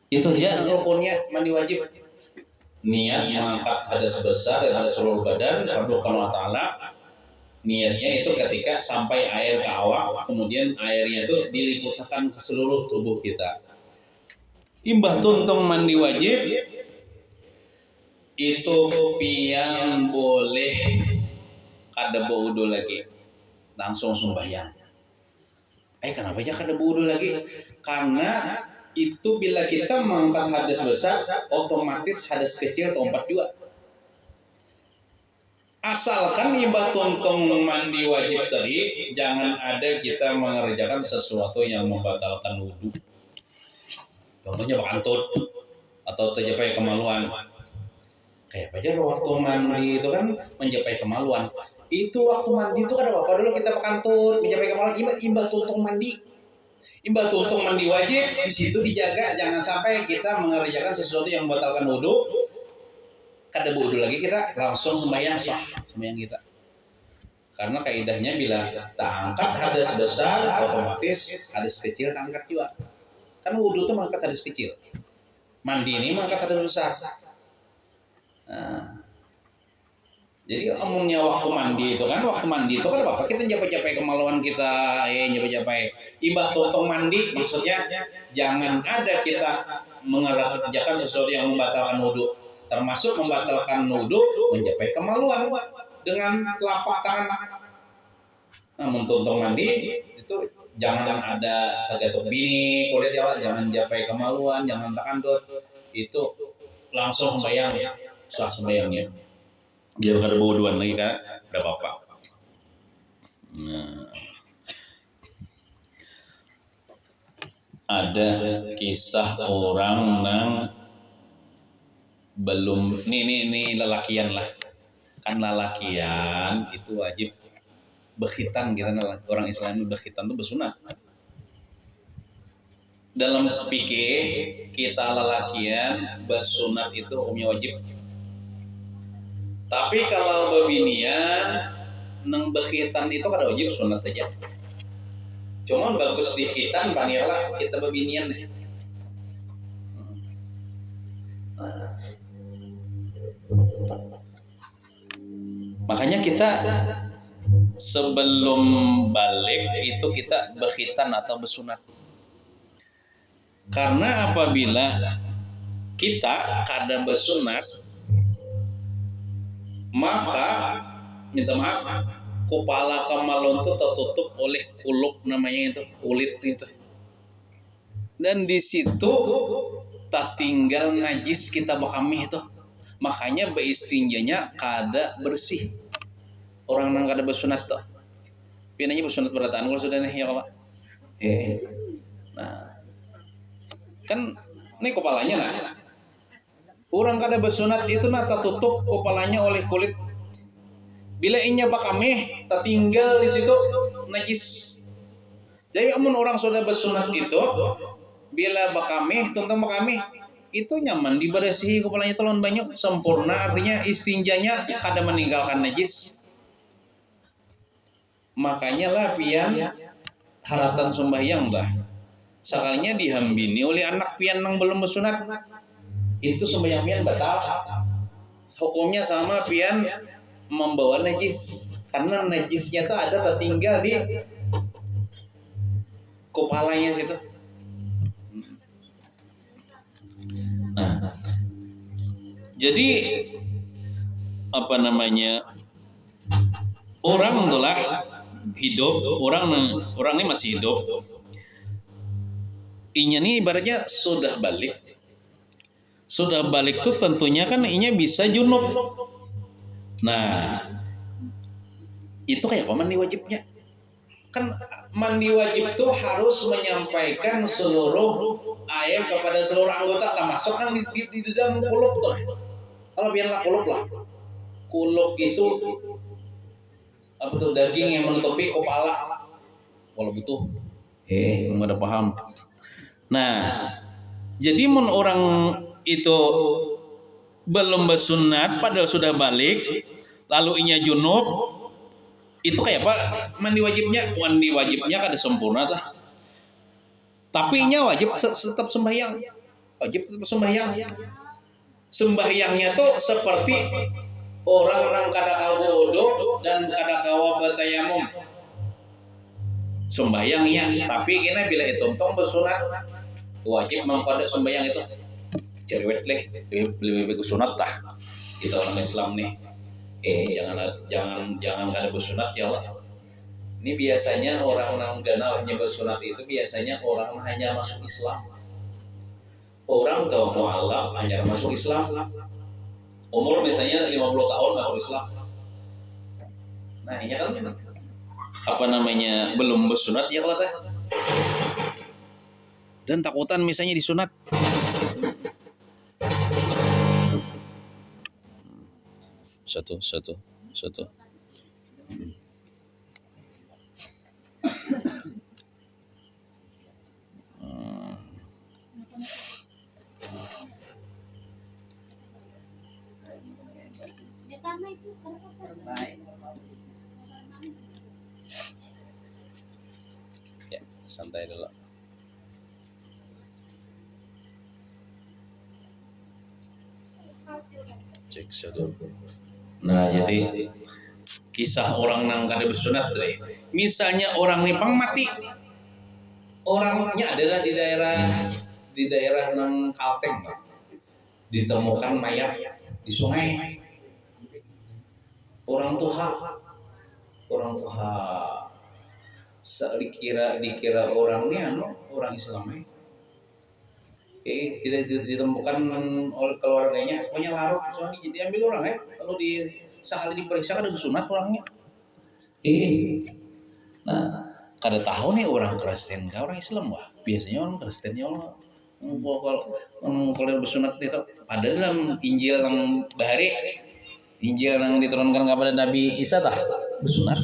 itu aja rukunnya mandi wajib. Niat mengangkat hadas besar dan hadas seluruh badan fardu Allah Ta'ala. Niatnya itu ketika sampai air ke awak, kemudian airnya itu diliputkan ke seluruh tubuh kita. Imbah tuntung mandi wajib itu pian boleh kada wudu lagi, langsung sembahyang. Kenapa aja kada wudu lagi? Karena itu bila kita mengangkat hadas besar, otomatis hadas kecil terompat juga. Asalkan ibadah tuntung mandi wajib tadi, jangan ada kita mengerjakan sesuatu yang membatalkan wudhu. Contohnya bakantut atau terjapai kemaluan. Kayak aja waktu mandi itu kan menjapai kemaluan. Itu waktu mandi itu kan apa dulu kita bakantut, menjapai kemaluan, ibadah tuntung mandi. Imbal tuntung mandi wajib di situ dijaga jangan sampai kita mengerjakan sesuatu yang membatalkan wudhu. Kada wudhu lagi kita langsung sembahyang sah sembahyang kita. Karena kaidahnya bila tak angkat hadas besar otomatis hadas kecil tak angkat juga. Kan wudhu itu mengangkat hadas kecil. Mandi ini mengangkat hadas besar. Nah, jadi amunnya waktu mandi itu kan apa kita japai-japai kemaluan kita japai-japai imbah tuntung mandi maksudnya jangan ada kita mengerjakan sesuatu yang membatalkan wudhu, termasuk membatalkan wudhu menjapai kemaluan dengan telapak tangan Nah, mentuntung mandi itu jangan ada tergatuk bini kulit ya Pak, jangan japai kemaluan, jangan takandut. Itu langsung sembahyang, sah sembahyangnya. Biar kada bodohan lagi kan, ada bapak. Nah, ada kisah orang nang belum nih lelakian lah, kan lelakian itu wajib bekhitan kita orang Islam itu bekhitan itu bersunat. Dalam fikih kita lelakian bersunat itu hukumnya wajib. Tapi kalau bebinian nang bekhitan itu kada wajib sunat aja. Cuman bagus di khitan panggillah kita bebinian nih. Makanya kita sebelum balik itu kita bekhitan atau bersunat. Karena apabila kita kada bersunat, maka minta maaf, kepala kamalon itu tertutup oleh kulup namanya itu, kulit itu. Dan di situ tak tinggal najis kita bakami itu. Makanya beistinjanya kada bersih. Orang nang kada bersunat tuh. Pinanya bersunat berataan kalau sudah nih ya Pak. Nah, kan ini kepalanya nah. Orang kada bersunat itu nah tertutup kepalanya oleh kulit. Bila inya bakami tak tinggal di situ najis. Jadi amun orang sudah bersunat itu bila bakami, tentang bakami itu nyaman dibersihi kepalanya telon banyak sempurna, artinya istinjanya kada meninggalkan najis. Makanya lah pian haratan sembahyang lah. Sekalinya dihambini oleh anak pian yang belum bersunat. Itu sembahyang pian batal. Hukumnya sama pian membawa najis. Karena najisnya itu ada tertinggal di kepalanya situ. Nah, jadi apa namanya, orang telah hidup, orang ini masih hidup. Inya nih ibaratnya sudah balik. Sudah balik tuh tentunya kan inya bisa junub. Nah, itu kayak apa mandi wajibnya? Kan mandi wajib tuh harus menyampaikan seluruh air kepada seluruh anggota, termasuk kan di dalam kulup tuh. Kalau biarlah kulup lah. Kulup itu apa tuh, daging yang menutupi kepala. Kalau gitu, belum ada paham. Nah, jadi mun orang itu belum bersunat padahal sudah balik, lalu inya junub, itu kayak apa mandi wajibnya? Mandi wajibnya kada sempurna tah. Tapi inya wajib tetap sembahyang. Wajib tetap sembahyang. Sembahyangnya tuh seperti orang yang kada kawa wudu dan kada kawa bertayamum. Sembahyangnya, tapi kena bila itu tong bersunat wajib mengkodok sembahyang itu. Cerewet leh, lebih sunat tah. Kita orang Islam nih. Jangan kada bersunat ya Allah. Ini biasanya orang yang ganal hanya bersunat itu biasanya orang hanya masuk Islam. Orang tahu mualaf hanya masuk Islam. Umur misalnya 50 tahun masuk Islam. Nah, ini kan apa namanya belum bersunat ya kalau teh. Dan takutan misalnya disunat. Satu. Ya, santai dulu. Cek satu. Nah, jadi kisah orang nang kada bersunat deh. Misalnya orang nipang mati. Orangnya adalah di daerah nang Kalteng. Ditemukan mayat di sungai. Orang tuha dikira orangnya orang Islam tidak ditemukan oleh keluarganya, pokoknya larut soalnya diambil orang kalau sekali diperiksa kan ada sunat orangnya. Nah, kada tahu nih orang Kristen kah orang Islam wah. Biasanya orang Kristennya orang kalau bersunat itu ada dalam Injil yang bahari, Injil yang diturunkan kepada Nabi Isa tah bersunat.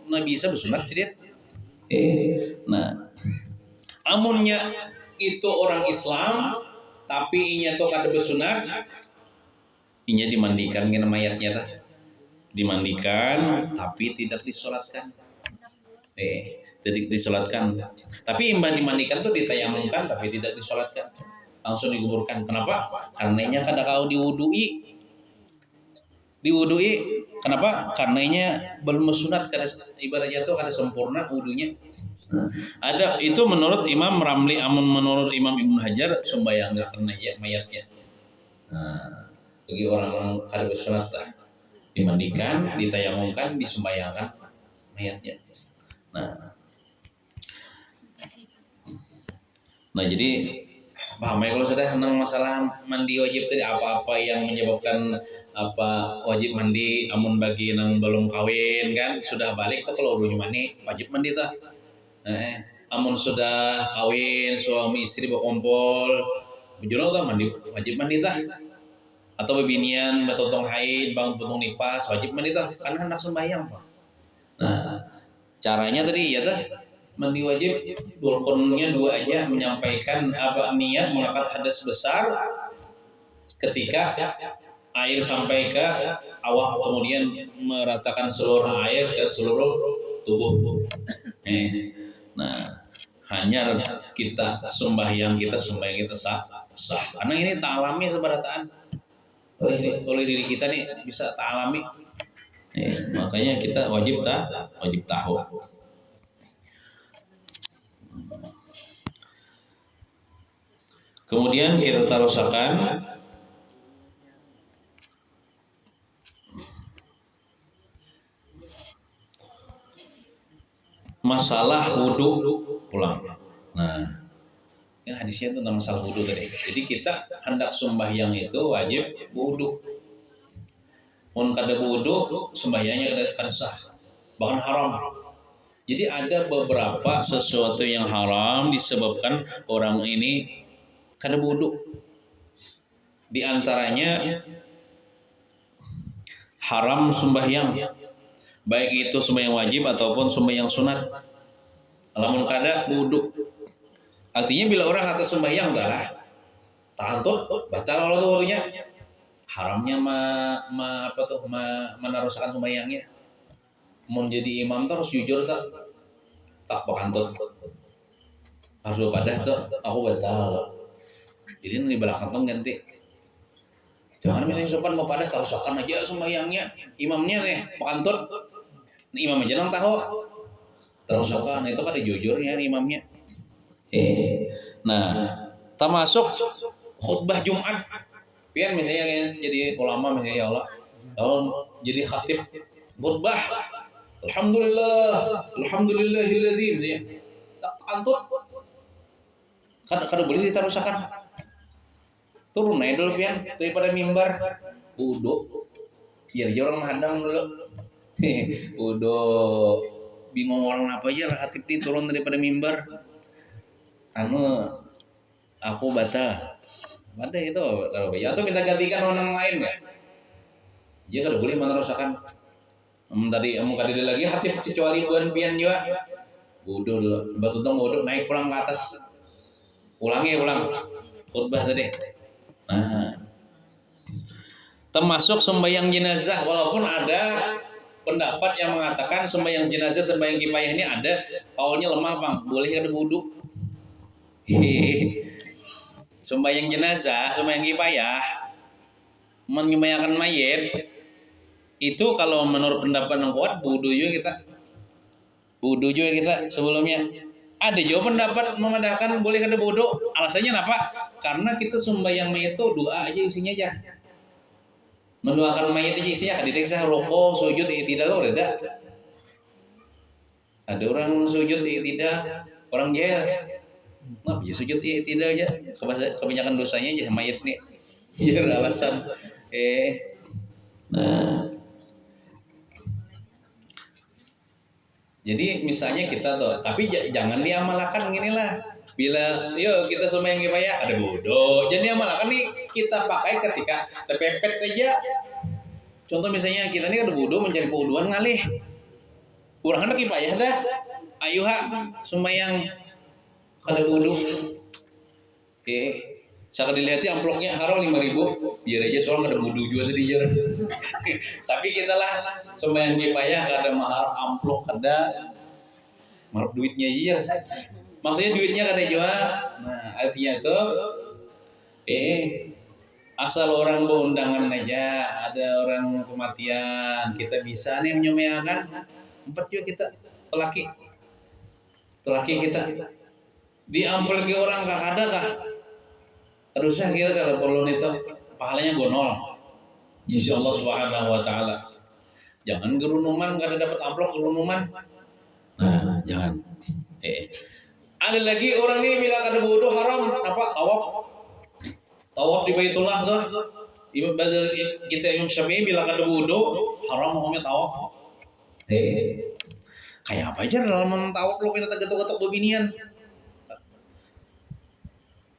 Nabi Isa bersunat sih dia. Nah, amunnya itu orang Islam tapi inya tuh kada bersunat, inya dimandikan dengan mayatnya tah. Dimandikan tapi tidak disolatkan. Tidak disolatkan. Tapi imbah dimandikan tuh ditayamumkan tapi tidak disolatkan. Langsung dikuburkan. Kenapa? Karenanya kada kau diwudui. Kenapa? Karenanya belum sunat, kada ibaratnya tuh kada sempurna wudunya. Ada itu menurut Imam Ramli, menurut Imam Ibnu Hajar sembahyang enggak kena ya mayatnya. Bagi orang-orang kada bersunat dimandikan, ditayamumkan, disembahyangkan mayatnya. Nah jadi paham ya kalau sudah tentang masalah mandi wajib tadi apa-apa yang menyebabkan wajib mandi, amun bagi yang belum kawin kan sudah balik tuh kalau udah mandi wajib mandi tuh. Amun sudah kawin suami istri berkumpul, bujurna tuh mandi wajib mandi tuh. Atau bebinian betotong haid, bang betotong nipas wajib mandi tuh karena hendak sembahyang. Nah caranya tadi ya tuh mandi wajib rukunnya 2 aja, menyampaikan niat mengangkat hadas besar ketika air sampai ke awak kemudian meratakan seluruh air ke seluruh tubuh. Nah hanya kita sembahyang kita sah karena ini tak alami sebarataan oleh diri kita nih bisa tak alami. Makanya kita wajib tahu. Kemudian kita terusakan masalah wudu pulang. Nah, yang hadisnya tentang masalah wudu tadi. Jadi kita hendak sembahyang itu wajib wudu. Mun kada wudu sembahyangnya kada sah, bahkan haram. Jadi ada beberapa sesuatu yang haram disebabkan orang ini kada wudu. Di antaranya haram sembahyang, baik itu sembahyang wajib ataupun sembahyang sunat. Lamun kada wudu, artinya bila orang kata sembahyang dah tantut batal kalau wudunya. Haramnya meneruskan sembahyangnya. Mau jadi imam tuh harus jujur tak bakantut. Harus berpadah tuh aku batal. Jadi di belakang tuh ganti. Jangan misalnya sopan mau padah terusakan aja sembahyangnya. Imamnya nih bakantut. Imam aja nang tahu. Terusakan itu kan jujurnya imamnya. Nah, termasuk khutbah Jumat. Pian misalnya jadi ulama misalnya ya Allah. Lalu jadi khatib khutbah. Alhamdulillahilladzi misalnya. Antut. Kada boleh ditarusakan. Turun aja dulu pian daripada mimbar. Wudu. Biar orang hadang dulu. Wudu. Bingung orang apa aja khatib turun daripada mimbar. Aku batal. Ada itu kalau ya atau minta gantikan orang lain nggak? Dia kalau boleh menerusakan. Tadi kadide lagi hati kecuali buan pian juga. Wudu dulu, batu tong wudu naik pulang ke atas. Ulang khutbah tadi. Nah, termasuk sembahyang jenazah walaupun ada pendapat yang mengatakan sembahyang jenazah sembahyang kifayah ini ada kaulnya lemah bang, boleh ada wudu. Sembahyang jenazah, sembahyang kifayah, menyembahyangkan mayit itu kalau menurut pendapat yang kuat wudu juga kita sebelumnya. Ada juga pendapat memandahkan boleh kada wudu. Alasannya apa? Karena kita sembahyang mayit itu doa aja isinya aja. Mendoakan mayit aja isinya kada diksa rukuk, sujud, tidak ada. Ada orang sujud tidak, orang jahil. Nah, ya sujud tidak aja. Kebanyakan dosanya aja mayat nih. Biar alasan. Nah, jadi misalnya kita tuh, tapi jangan diamalkan ginilah. Bila yuk kita semua yang ya ada bodoh. Jadi amalkan nih kita pakai ketika terpepet aja. Contoh misalnya kita ini ada bodoh mencari keuduan ngalih. Urang hendak ipayah dah. Ayo semua yang kada bodoh. Saya dilihat amplopnya haram 5.000, biar aja soalnya kada bodoh juga tadi jalan. Tapi kita lah semua yang ipayah kada mahal amplop kada maruk duitnya aja. Maksudnya duitnya kada jual. Nah, artinya itu asal orang berundangan aja, ada orang kematian, kita bisa nih menyomeakan 4 juga kita telaki kita diampel ke orang kah ada kah? Kada usah kita kalau perlu itu pahalanya gonol. Insya Allah Subhanahu Wa Taala. Jangan gerunuman kada dapat amplop gerunuman. Nah, jangan. Ada lagi orang nih bilang kada bodoh haram apa tawaf di Baitullah tuh. Kita Imam Syafi'i bilang kada bodoh haram hukumnya tawaf. Kayak apa aja dalam tawaf lo kena tegetok-getok beginian.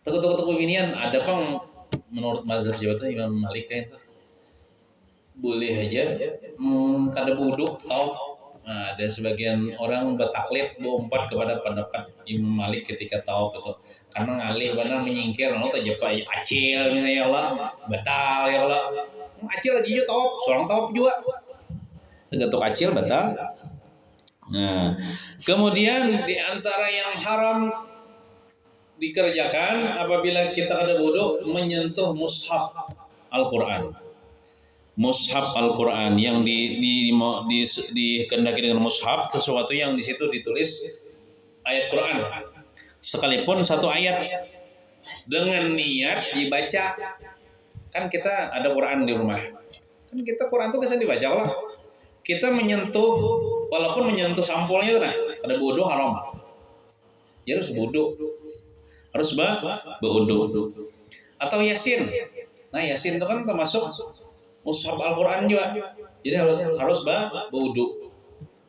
Tegetok-getok beginian ada pang menurut mazhab Jawa tuh Imam Malik kayak itu. Boleh aja kada bodoh tawaf. Nah, ada sebagian orang bertaklid berempat kepada pendapat Imam Malik ketika tawaf itu karena ngalih benar menyingkir lalu terjebak acil misalnya ya Allah batal ya Allah acil lagi juga tawaf seorang tawaf juga tergantung acil batal. Nah, kemudian di antara yang haram dikerjakan apabila kita ada bodoh menyentuh mushaf Al-Quran. Mushaf Al-Quran yang dikehendaki dengan mushaf sesuatu yang di situ ditulis ayat Quran sekalipun satu ayat dengan niat dibaca. Kan kita ada Quran di rumah, kan kita Quran itu biasa dibaca lah. Kita menyentuh walaupun menyentuh sampulnya itu nah ada bodoh haram. Ya harus bodoh, harus berwudu atau Yasin. Nah Yasin itu kan termasuk mushaf Al-Quran juga, jadi harus berwudu.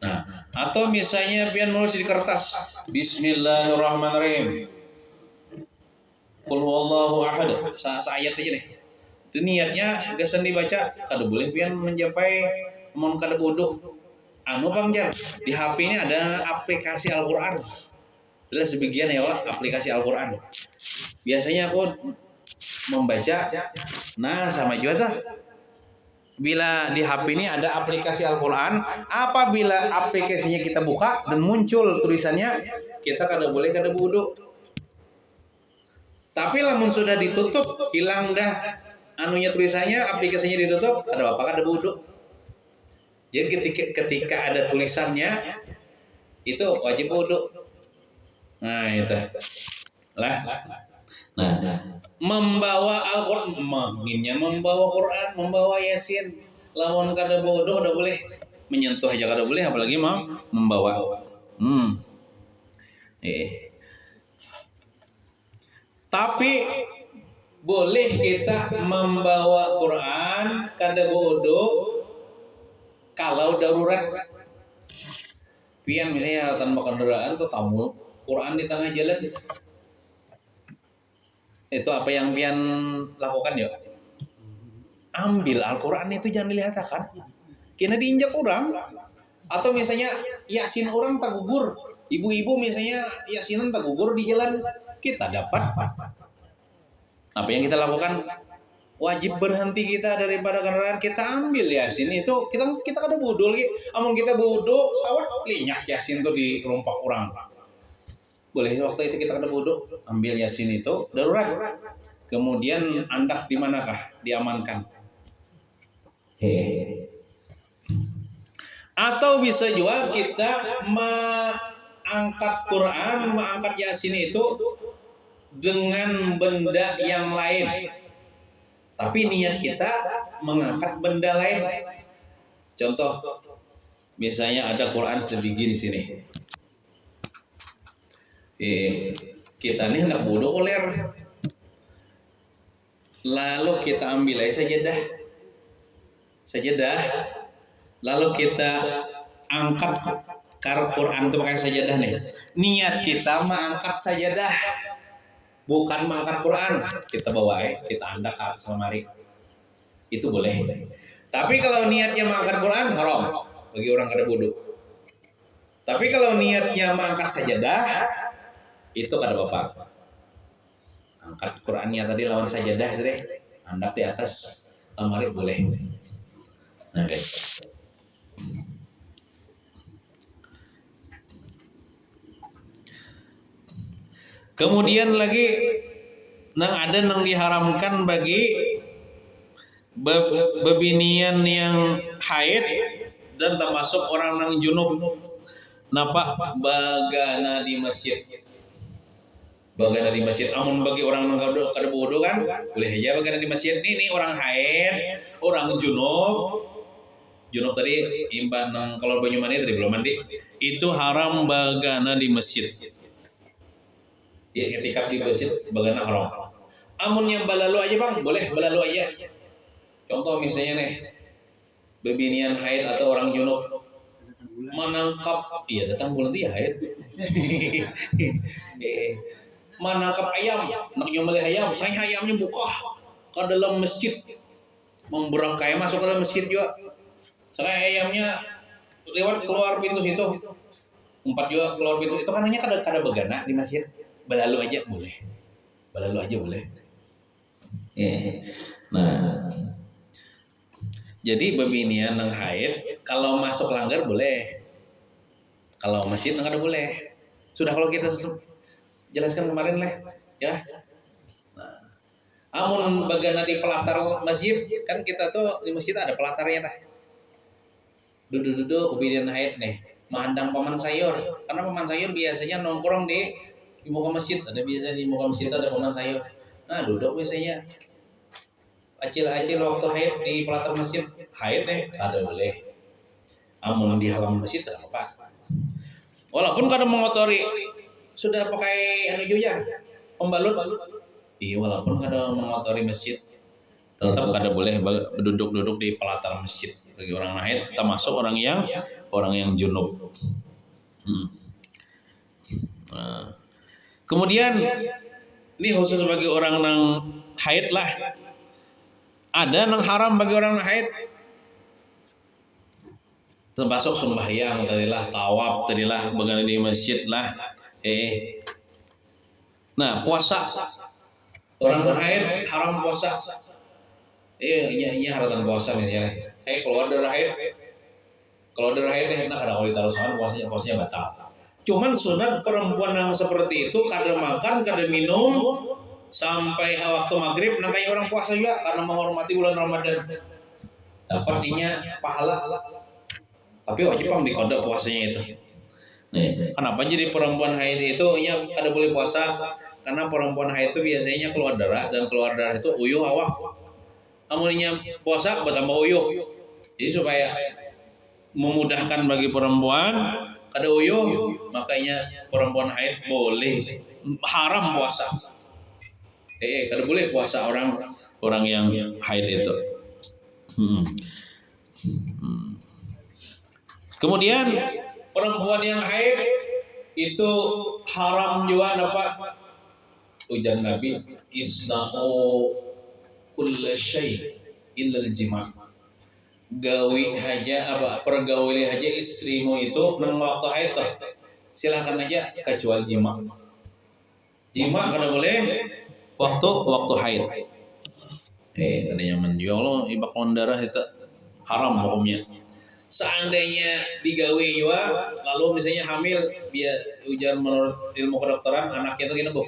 Nah, atau misalnya pian nulis di kertas, Bismillahirrahmanirrahim, Qul huwallahu ahad, seayat aja deh. Itu niatnya gasan dibaca, kada boleh pian mencapai mon kada wudu. Anu Bang Jar, di HP ini ada aplikasi Al-Quran. Adalah sebagian ya Allah, aplikasi Al-Quran. Biasanya aku membaca, nah sama juga tuh. Bila di HP ini ada aplikasi Al-Quran, apabila aplikasinya kita buka dan muncul tulisannya, kita kada boleh kada wudu. Tapi lamun sudah ditutup, hilang dah anunya tulisannya, aplikasinya ditutup, kada apa kada wudu. Jadi ketika ada tulisannya, itu wajib wudu. Nah itu lah. Nah, membawa Al-Quran, membawa Quran, membawa Yasin, lawan kada bodoh kada boleh, menyentuh aja kada boleh, apalagi membawa. Tapi boleh kita membawa Quran kada bodoh kalau darurat. Pian misalnya tanpa kendaraan tuh tamu Quran di tengah jalan. Itu apa yang pian lakukan ya? Ambil Al-Quran itu jangan dilihat kan? Kena diinjak orang. Atau misalnya Yasin orang tak gugur. Ibu-ibu misalnya Yasinan tak gugur di jalan. Kita dapat. Apa yang kita lakukan? Wajib berhenti kita daripada kendaraan. Kita ambil Yasin itu. Kita kada bodoh lagi. Amun kita bodoh, sawat linyak Yasin itu di rompak orang. Boleh waktu itu kita kada bodoh, ambil Yasin itu darurat. Kemudian andak di manakah diamankan? Atau bisa juga kita mengangkat Quran, mengangkat Yasin itu dengan benda yang lain. Tapi niat kita mengangkat benda lain. Contoh, misalnya ada Quran sebiji di sini. Kita ini hendak bodoh koler. Lalu kita ambil aja sajadah. Lalu kita angkat Quran itu pakai sajadah nih. Niat kita mengangkat sajadah, bukan mengangkat Quran. Kita bawa kita andak ke lemari. Itu boleh. Tapi kalau niatnya mengangkat Quran haram bagi orang kada bodoh. Tapi kalau niatnya mengangkat sajadah itu kada apa-apa. Angkat Qurannya tadi lawan sajadah itu deh. Andak di atas lemari boleh. Nah, guys. Kemudian lagi ada yang diharamkan bagi bebinian yang haid dan termasuk orang yang junub. Napa bagana di masjid. Bagana di masjid. Amun bagi orang yang kada bodoh kan boleh aja bagana di masjid. Ini orang haid, orang junub. Junub tadi imban kalau banyu mandi tadi belum mandi. Itu haram bagana di masjid. Ya ketika di masjid bagana haram. Amun yang balalu aja bang, boleh balalu aja. Contoh misalnya nih, bebinian haid atau orang junub menangkap, iya datang bulan dia haid. Menangkap ayam, nak nyembelih ayam, saya ayamnya buka ke dalam masjid, memberak kayak masuk ke dalam masjid juga. Saya ayamnya lewat keluar pintu situ, umpat juga keluar pintu. Itu kan hanya kada begana di masjid. Balalu aja boleh. Nah, jadi bebinian yang haid kalau masuk langgar boleh. Kalau masjid kada boleh. Sudah kalau kita jelaskan kemarin lah, ya. Nah, amun bagana di pelatar masjid kan kita tuh di masjid ada pelatarnya tah. Duduk bebinian haid nih, mandang paman sayur. Karena paman sayur biasanya nongkrong di muka masjid, ada biasa di muka masjid ada paman sayur. Nah duduk biasanya acil-acil waktu haid di pelatar masjid, haid deh kada boleh. Amun di halaman masjid tidak apa. Walaupun kada mengotori, sudah pakai anu juga pembalut. Iya walaupun kada mengotori masjid, tetap kada boleh duduk di pelatar masjid bagi orang haid, termasuk orang yang junub. Nah. Kemudian ini khusus bagi orang yang haid lah. Ada yang haram bagi orang yang haid. Termasuk sembahyang tadilah, tawaf tadilah, bagana di masjid lah. Nah, puasa. Orang yang haid haram puasa. Iya haram puasa misalnya. Keluar dari haid. Kalau dari haid nak ada kalau ditaruhkan puasanya batal. Cuman sunat perempuan yang seperti itu kada makan, kada minum sampai waktu maghrib, nah kayak orang puasa juga karena menghormati bulan Ramadan. Dapat pahala. Tapi wajib pang dikodok puasanya itu. Nih, kenapa jadi perempuan haid itu kada boleh puasa? Karena perempuan haid itu biasanya keluar darah dan keluar darah itu uyuh awak. Amunnya puasa bertambah uyuh. Jadi supaya memudahkan bagi perempuan kada uyuh, makanya perempuan haid boleh haram puasa. Kada boleh puasa orang yang haid itu. Kemudian perempuan yang haid itu haram juga apa? Ujar Nabi, isna'u kulla syai' illa al-jima'. Gawi aja pergauli aja istrimu itu nang waktu haid silahkan aja kecuali jima kada boleh waktu haid. Katanya menjual lo ibak darah itu haram hukumnya. Seandainya digawi juga lalu misalnya hamil, biar ujar menurut ilmu kedokteran anaknya itu bawa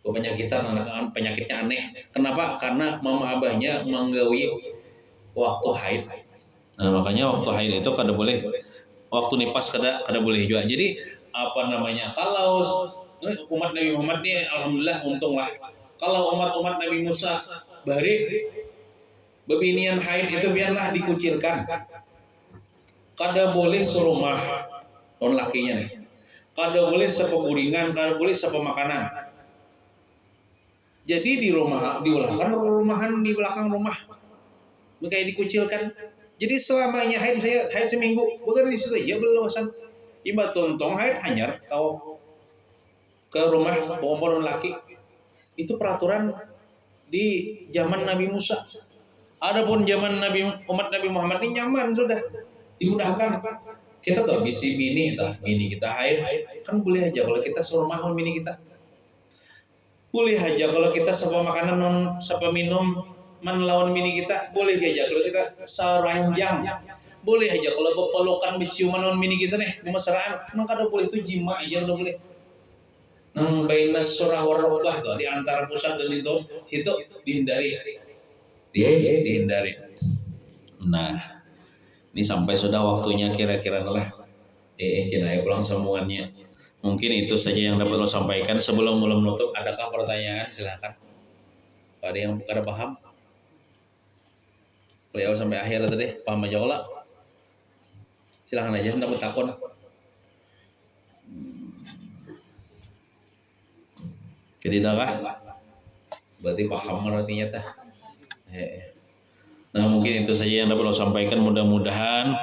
penyakitan anak penyakitnya aneh. Kenapa? Karena mama abahnya menggawi waktu haid. Nah, makanya waktu haid itu kada boleh. Waktu nifas kada boleh juga. Jadi kalau umat Nabi Muhammad ini alhamdulillah untunglah. Kalau umat Nabi Musa bari bebinian haid itu biarlah dikucilkan. Kada boleh serumah on lakinya nih. kada boleh sepeguringan, kada boleh sepemakanan. Jadi di rumah diulahkan rumahan di belakang rumah, kayak dikucilkan. Jadi selamanya haid seminggu, bukan di situ aja belawasan. Iba tontong haid hanyar kau ke rumah perempuan laki. Itu peraturan di zaman Nabi Musa. Adapun zaman umat Nabi Muhammad ini nyaman sudah, dimudahkan. Kita tuh bisi bini kita haid kan boleh aja kalau kita suruh mahal bini kita. Boleh aja kalau kita sapa makanan sapa minum man lawan bini kita, boleh aja kalau kita saranjang. Boleh aja kalau berpelukan berciuman lawan bini kita nih, mesraan, nang kada boleh itu jima aja udah boleh. Nang bainas surah warobah tuh di antara pusat dan itu situ dihindari. Dihindari. Nah, ini sampai sudah waktunya kira-kira lah. Kita pulang semuanya. Mungkin itu saja yang dapat lo sampaikan. Sebelum menutup, adakah pertanyaan? Silakan. Ada yang kada paham? Beliau sampai akhir tadi paham aja lah. Silakan aja, hendak bertakon. Jadi dah kah? Berarti paham artinya tah. Nah mungkin itu saja yang dapat lo sampaikan. Mudah-mudahan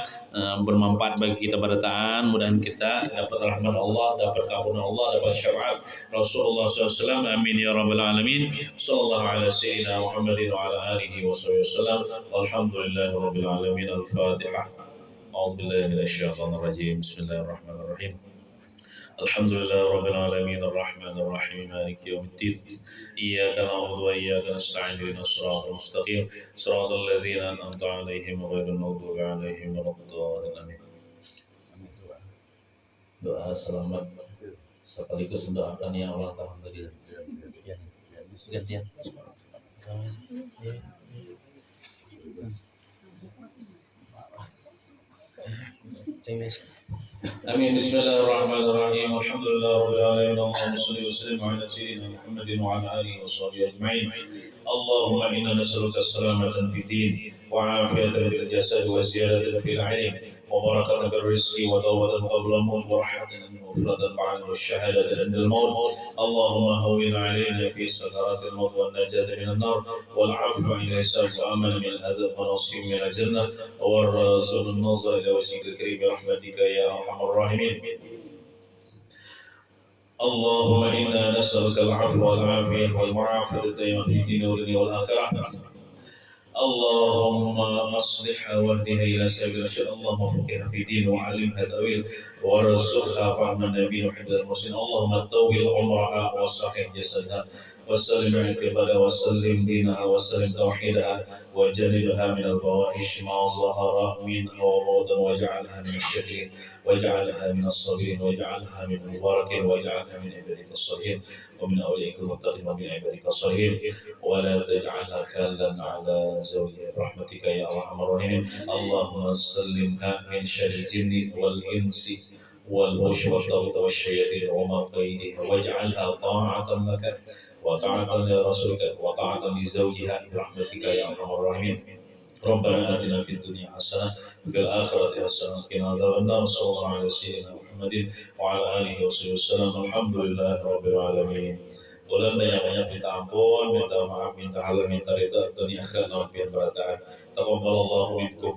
bermanfaat bagi kita pada taat. Mudahan kita dapat rahmat Allah, dapat keampunan Allah, dapat syafaat Rasulullah SAW. Amin ya rabbal alamin. Sallallahu ala sayyidina Muhammadin wa ala alihi wa sallam. Alhamdulillahi rabbil alamin. Al-Fatihah. A'udzubillahi minasyaitonir rajim. Bismillahirrahmanirrahim. Alhamdulillah rabbil alamin arrahmanir rahim maliki yaumiddin iyyaka na'budu wa iyyaka nasta'in ihdinas siratal mustaqim siratal ladzina an'amta 'alaihim ghairil maghdubi 'alaihim waladdallin amin. Doa selamat sekaligus mendoakan yang ulang tahun tadi. Gantian. Amin. Bismillahirrahmanirrahim. Alhamdulillahirabbil alamin. Allahumma shalli wa sallim ala sayyidina Muhammadin wa ala alihi wa sahbihi ajma'in. Allahumma inna nas'aluka as-salamata fid din wa 'afiyatan fil jasad wa ziyadatan fil 'ilm wa barakatan fil rizqi wa tawbatan qabla al-maut wa rahmatan mufratan ba'da ash-shahadati 'inda al-maut. Allahumma hawwin 'alaina fi sakaratil maut wan najata min an-nar wal 'afwa 'inda al-hisab wa amana min al-'adab wa nasib min al-jannah wa warzuqna an-nazar ila wajhikal karim bi rahmatika ya arhamar rahimin. اللهم إنا نسألك العفو والعافية والمعافاة الدائمة في الدين والدنيا والآخرة. اللهم أصلح واهدها إلى سبيل الرشاد. اللهم فقهها في الدين وعلمها تأويل وارزقها فهم النبي وحفظ المرسلين. اللهم طول عمرها وصحح جسدها وسلم عقبها وسلم دينها وسلم توحيدها وجنبها من الفواحش ما ظهر منها وبطن واجعلها من الشاكرين واجعلها من الصابرين واجعلها من المباركين واجعلها من عبادك الصالحين ومن أوليائك المتقين ومن عبادك الصالحين ولا تجعلها كلا على زوجها برحمتك يا أرحم الراحمين. اللهم سلمها من شر الجن والإنس والوحش والضغط والشياطين وما قيدها واجعلها طاعة لك وطاعة لرسولك وطاعة لزوجها برحمتك يا أرحم الراحمين. ربنا آتنا في الدنيا حسنة وفي الآخرة حسنة وقنا عذاب النار. صلى الله على سيدنا محمد وعلى آله وصحبه وسلم. الحمد لله رب العالمين. Ulang yang banyak minta ampun, minta maaf, minta halal, minta ridha dunia akhirat, namun biar berataan. Taqabbalallahu minkum.